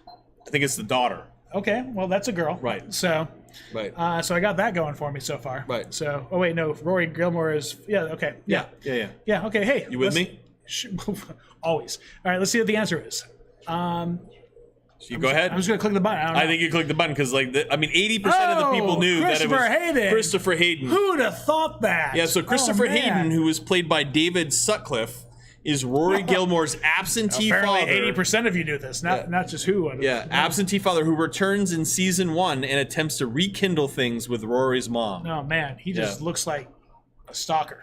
I think it's the daughter. Okay, well that's a girl. Right. So, Right. so I got that going for me so far. Right. So, oh wait, no, Rory Gilmore is Okay. Yeah. Yeah. Okay. Hey. You with let's- me? Always. All right. Let's see what the answer is. You go ahead. I'm just gonna click the button. I don't know. I think you clicked the button because, 80% of the people knew that it was Christopher Hayden. Christopher Hayden. Who'd have thought that? Yeah, so Christopher Oh, man. Hayden, who was played by David Sutcliffe, is Rory Gilmore's absentee Apparently, father. 80% of you knew this. Not just who. Yeah, absentee father who returns in season 1 and attempts to rekindle things with Rory's mom. Oh man, he just Yeah. looks like a stalker.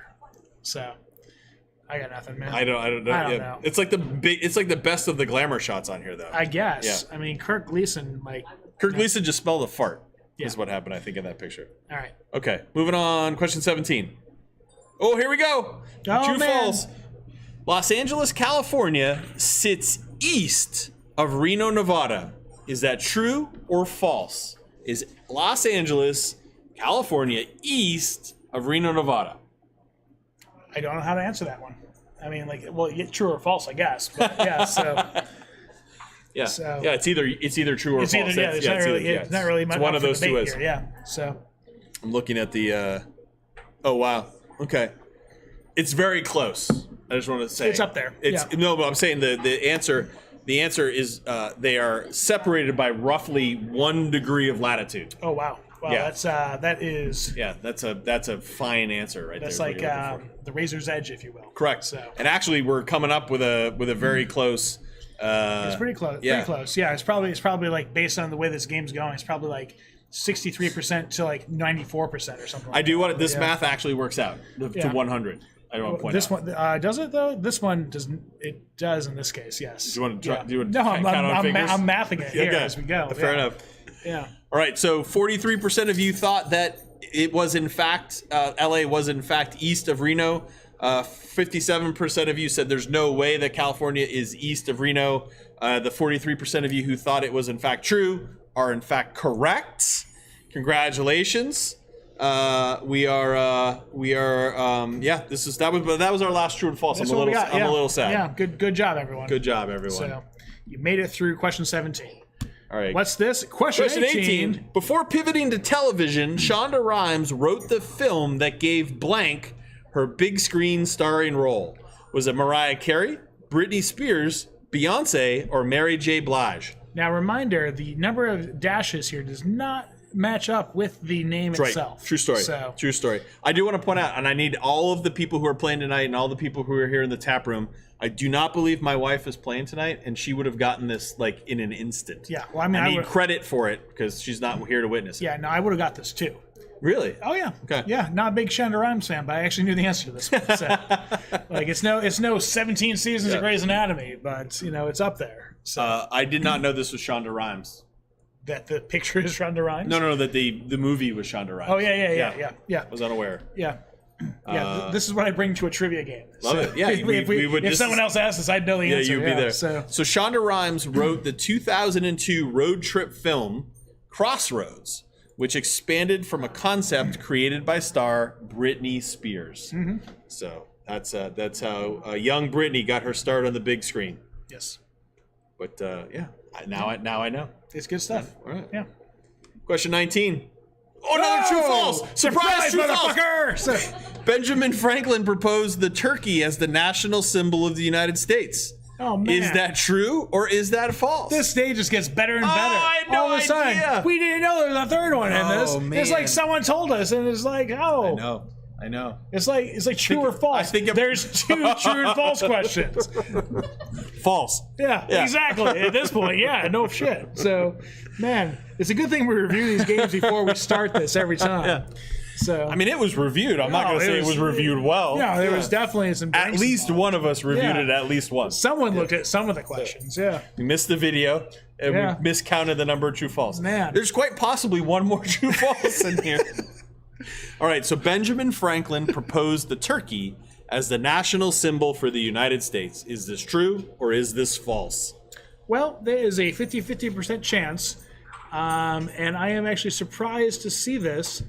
So, I got nothing, man. I don't know. I don't Yeah. know. It's like the best of the glamour shots on here, though. I guess. Yeah. I mean, Kirk Gleason, Kirk Gleason just smelled a fart. Is Yeah. what happened, I think, in that picture. all right. Okay, moving on. Question 17. Oh, here we go. Oh, True man. false. Los Angeles, California sits east of Reno, Nevada. Is that true or false? Is Los Angeles, California, east of Reno, Nevada? I don't know how to answer that one. I mean, like, well, true or false, I guess. But yeah, so Yeah, So- yeah. It's either true or it's false. either That's- it's not really it's not really it's much one up of for those two debate ways. here. Yeah. So I'm looking at the. Oh wow. Okay. It's very close. I just want to say It's up there. It's Yeah. no, but I'm saying the answer. The answer is they are separated by roughly 1 degree of latitude. oh wow. Wow, Yeah. that is Yeah, that's a fine answer right that's there. like is what you're looking for. the razor's edge, if you will. Correct. So And actually, we're coming up with a very close. it's pretty close. yeah. Pretty close. Yeah, it's probably like based on the way this game's going, it's probably like 63% to like 94% or something. I Like do want this Yeah. math actually works out to Yeah. 100. I want to point this out. one does it though? This one doesn't. It does in this case. Yes. Do you want to try? Yeah. Do you want No, to I'm count on fingers? I'm mathing it here Okay. as we go. Fair Yeah. enough. Yeah. All right, so 43% of you thought that it was in fact LA was in fact east of Reno. 57% of you said there's no way that California is east of Reno. The 43% of you who thought it was in fact true are in fact correct. Congratulations. We are yeah. That was our last true and false. That's I'm a what we little got. I'm Yeah. a little sad. Yeah. Good job, everyone. Good job, everyone. So you made it through question 17. All right. What's this? Question 18. Before pivoting to television, Shonda Rhimes wrote the film that gave blank her big screen starring role. Was it Mariah Carey, Britney Spears, Beyonce, or Mary J. Blige? Now, reminder: the number of dashes here does not match up with the name Right. itself. True story. So True story. I do want to point out, and I need all of the people who are playing tonight and all the people who are here in the tap room. I do not believe my wife is playing tonight, and she would have gotten this like in an instant. yeah. Well, I mean, I I need would, credit for it because she's not here to witness it. yeah. No, I would have got this too. Really? Oh yeah. Okay. Yeah, not a big Shonda Rhimes fan, but I actually knew the answer to this one. So, like, it's no 17 seasons of Grey's Anatomy, but it's up there. So I did not know this was Shonda Rhimes. that the picture is Shonda Rhimes. No, that the movie was Shonda Rhimes. Oh yeah. I was unaware. Yeah. This is what I bring to a trivia game. Love it. Yeah, if someone else asked us, I'd know the Yeah, answer. you'd be there. So So Shonda Rhimes wrote the 2002 road trip film Crossroads, which expanded from a concept created by star Britney Spears. Mm-hmm. So that's how young Britney got her start on the big screen. yes, But now I know. it's good stuff. All right. Yeah. Question 19. Oh, another true false! Surprise, true false! motherfucker! So, Benjamin Franklin proposed the turkey as the national symbol of the United States. oh man, Is that true or is that false? this day just gets better and better I had no all of a sudden. idea. We didn't know there was a third one in this. Oh, It's man. like someone told us, and it's like, oh, I know. it's like true or false. I think there's two true and false questions. False. Yeah, exactly. At this point, yeah, no shit. So, man, it's a good thing we review these games before we start this every time. Yeah. So, I mean, it was reviewed. I'm not No, going to say it was reviewed well. yeah, there was definitely some. At blanks least involved. one of us reviewed Yeah. it at least once. Someone looked at some of the questions. Yeah. We missed the video and Yeah. we miscounted the number of true false. Man. There's quite possibly one more true false in here. All right, so Benjamin Franklin proposed the turkey as the national symbol for the United States. Is this true or is this false? Well, there is a 50% chance, and I am actually surprised to see this.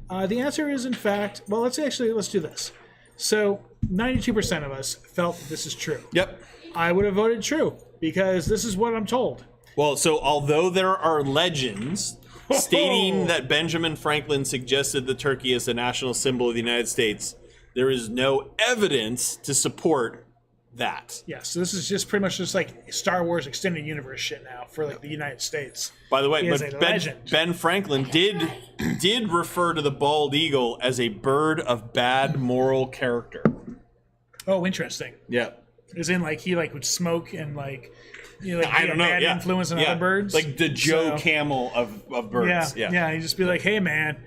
The answer is, in fact, well, let's do this. So, 92% of us felt that this is true. Yep. I would have voted true because this is what I'm told. Well, so although there are legends stating that Benjamin Franklin suggested the turkey as the national symbol of the United States, there is no evidence to support that. Yeah, so this is just pretty much just like Star Wars extended universe shit now for like the United States. By the way, He is but a Ben, legend. Ben Franklin did refer to the bald eagle as a bird of bad moral character. Oh, interesting. Yeah. As in, like, he like would smoke and like, like I be don't a know. bad Yeah. influence on Yeah. other birds. Like the Joe So- Camel of birds. Yeah, he'd just be like, "Hey, man,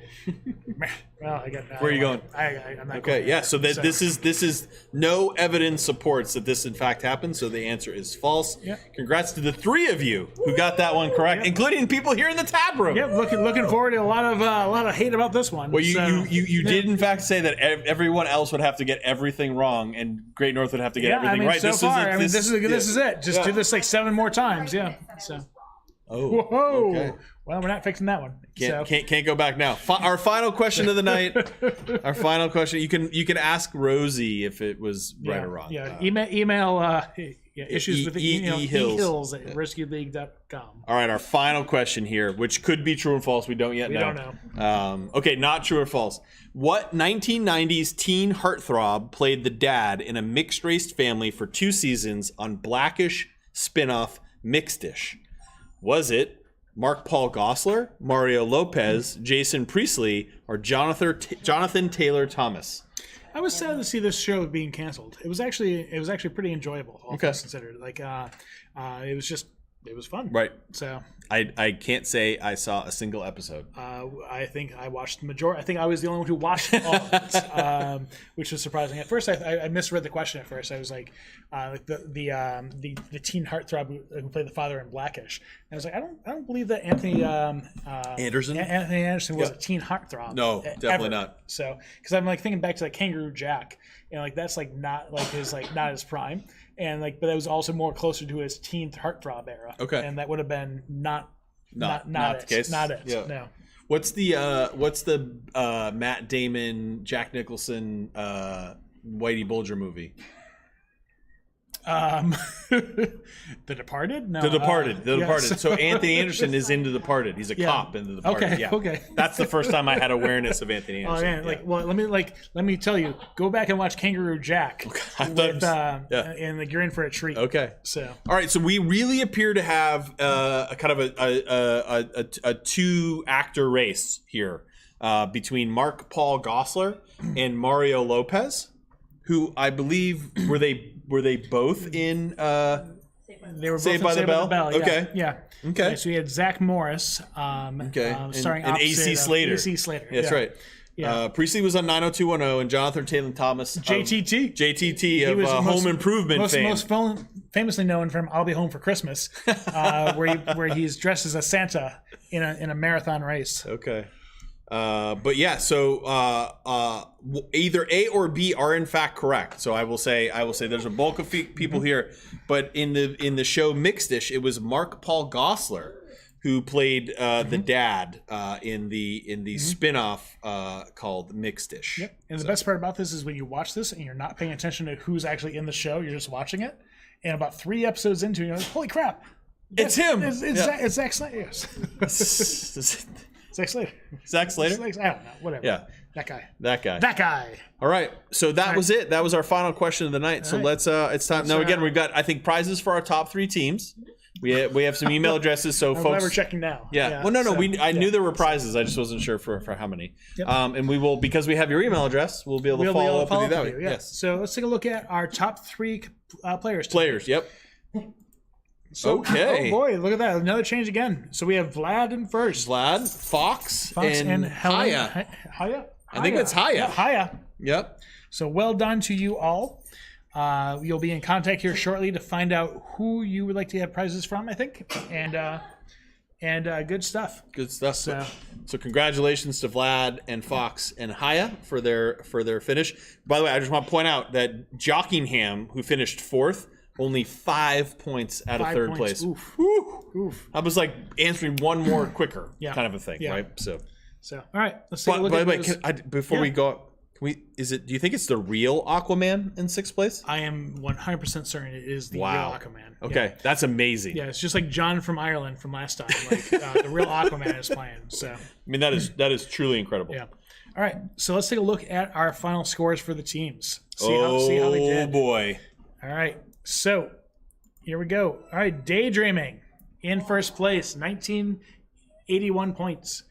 Well, I got. Where are you going? I'm not Okay, going yeah. there. So this is no evidence supports that this in fact happened. So the answer is false. Yeah. Congrats to the 3 of you who got that one correct, including people here in the tap room. Yep, looking forward to a lot of hate about this one. Well, you did in fact say that everyone else would have to get everything wrong, and Great North would have to get everything right. So far, this is it. Just do this like 7 more times. Yeah. So. Oh. Whoa. Okay. Well, we're not fixing that one. Can't go back now. Our final question of the night. Our final question. You can ask Rosie if it was right or wrong. Yeah. Email issues with Hills at rescueleague.com. All right. Our final question here, which could be true or false. We don't yet know. We don't know. Okay. Not true or false. What 1990s teen heartthrob played the dad in a mixed-race family for 2 seasons on Blackish spinoff Mixed-ish? Was it Mark Paul Gosselaar, Mario Lopez, Jason Priestley, or Jonathan Taylor Thomas? I was sad to see this show being canceled. It was actually pretty enjoyable, all things considered. Like it was fun. Right. So I can't say I saw a single episode. I think I watched the majority. I think I was the only one who watched all of it, which was surprising. At first, I misread the question. At first, I was like the teen heartthrob who played the father in Blackish. And I was like, I don't believe that Anthony Anderson. Anthony Anderson was a teen heartthrob. No, definitely not. So because I'm like thinking back to like Kangaroo Jack, and like that's like not like his not his prime. And like, but that was also more closer to his teen heartthrob era. Okay. And that would have been not the case. Not it. Yeah. No. What's the Matt Damon, Jack Nicholson, Whitey Bulger movie? The Departed? No. The Departed. The Departed. Yes. So Anthony Anderson is in The Departed. He's a cop in The Departed. Okay. Yeah. Okay. That's the first time I had awareness of Anthony Oh Anderson. man! Well, let me tell you. Go back and watch Kangaroo Jack. And like you're in for a treat. Okay. So. All right. So we really appear to have a kind of a 2-actor race here between Mark Paul Gosselaar and Mario Lopez, who I believe were they both in They were both Saved by the Bell? Yeah. Okay. Yeah. Okay. So we had Zach Morris. Starring and AC Slater. AC Slater. That's right. Yeah. Priestley was on 90210, and Jonathan Taylor Thomas. JTT of Home Improvement fame. Most famously known from I'll Be Home for Christmas, where he's dressed as a Santa in a marathon race. Okay. But yeah, so either A or B are in fact correct. So I will say there's a bulk of people here, but in the show Mixed-ish, it was Mark Paul Gosselaar who played the dad in the spin-off called Mixed-ish. Yep. And the best part about this is when you watch this and you're not paying attention to who's actually in the show, you're just watching it, and about 3 episodes into it, you're like, holy crap, it's him. It's Zack Slater. Yes. Zack Slater. Zack Slater? I don't know. Whatever. Yeah. That guy. All right. So that was it. That was our final question of the night. So let's it's time. Now again, we've got I think prizes for our top 3 teams. We have some email addresses, so I'm folks. glad we're checking now. Yeah. Well, no. I knew there were prizes. I just wasn't sure for how many. Yep. And we will, because we have your email address, we'll be able to follow up with you that way. Yes. So let's take a look at our top 3 players. Players. Yep. So, okay. Oh boy, look at that! Another change again. So we have Vlad in first. Vlad, Fox and Haya. I think it's Haya. Yeah, Haya. Yep. So well done to you all. You'll be in contact here shortly to find out who you would like to have prizes from, I think. And good stuff. Good stuff. So congratulations to Vlad and Fox and Haya for their finish. By the way, I just want to point out that Jockingham, who finished 4th, only 5 points out of 3rd place. Oof. Oof. I was like answering one more quicker, kind of a thing, Yeah. right? So all right, let's take a look by at the way, those. before we go, do you think it's the real Aquaman in 6th place? I am 100% certain it is the real Aquaman. Okay, that's amazing. Yeah, it's just like John from Ireland from last time. Like the real Aquaman is playing. So I mean that is truly incredible. Yeah. All right, so let's take a look at our final scores for the teams. See how they did. Oh boy. All right, so here we go. All right, Daydreaming in first place, 1981 points.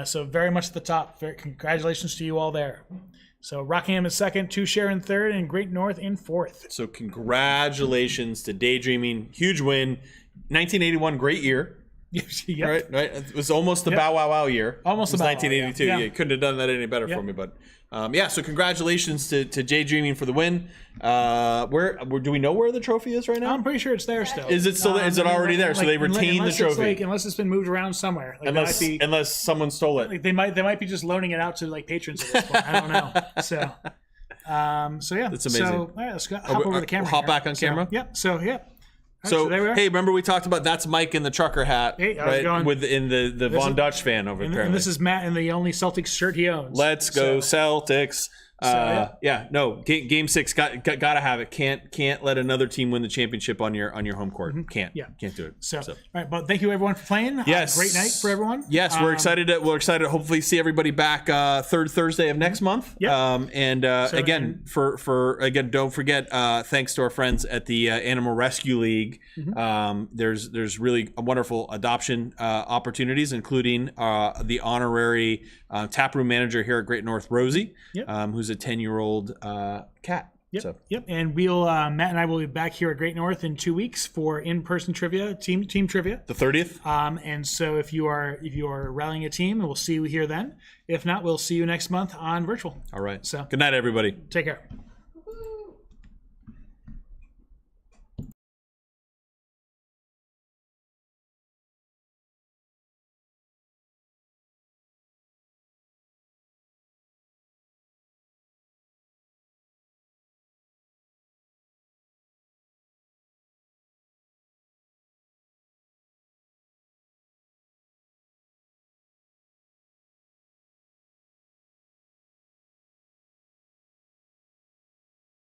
So very much at the top. Congratulations to you all there. So Rockingham is second, Two Share in third, and Great North in fourth. So congratulations to Daydreaming. Huge win. 1981, great year. Yep. Right. It was almost the Bow Wow Wow year. Almost it was the Bow Wow, 1982. yeah. You couldn't have done that any better for me. But so congratulations to Jay Dreaming for the win. Where do we know where the trophy is right now? I'm pretty sure it's there still. Is it still there? Is it already there? So they retain the trophy. Unless it's been moved around somewhere. Like Unless someone stole it. like they might be just loaning it out to like patrons at this point. I don't know. So yeah. That's amazing. So all right, let's hop over the camera. Hop here. back on camera? Yep. So yeah. All right, So there we are. hey, remember we talked about that's Mike in the trucker hat, Hey, I was right? going- Within the Von Dutch fan over there. and this is Matt in the only Celtics shirt he owns. Let's go Celtics. yeah. Game 6 gotta have it. Can't let another team win the championship on your home court. Can't do it. So, all right, but thank you everyone for playing. Yes, Great night for everyone. Yes, we're excited. We're excited to hopefully see everybody back third Thursday of next month. Yep. Again, don't forget. Thanks to our friends at the Animal Rescue League. There's really wonderful adoption opportunities, including the honorary taproom manager here at Great North, Rosie, who's a 10-year-old cat. Yep. So. Yep. And we'll Matt and I will be back here at Great North in 2 weeks for in-person trivia, team trivia. The 30th. And so if you are rallying a team, we'll see you here then. If not, we'll see you next month on virtual. All right. So good night, everybody. take care.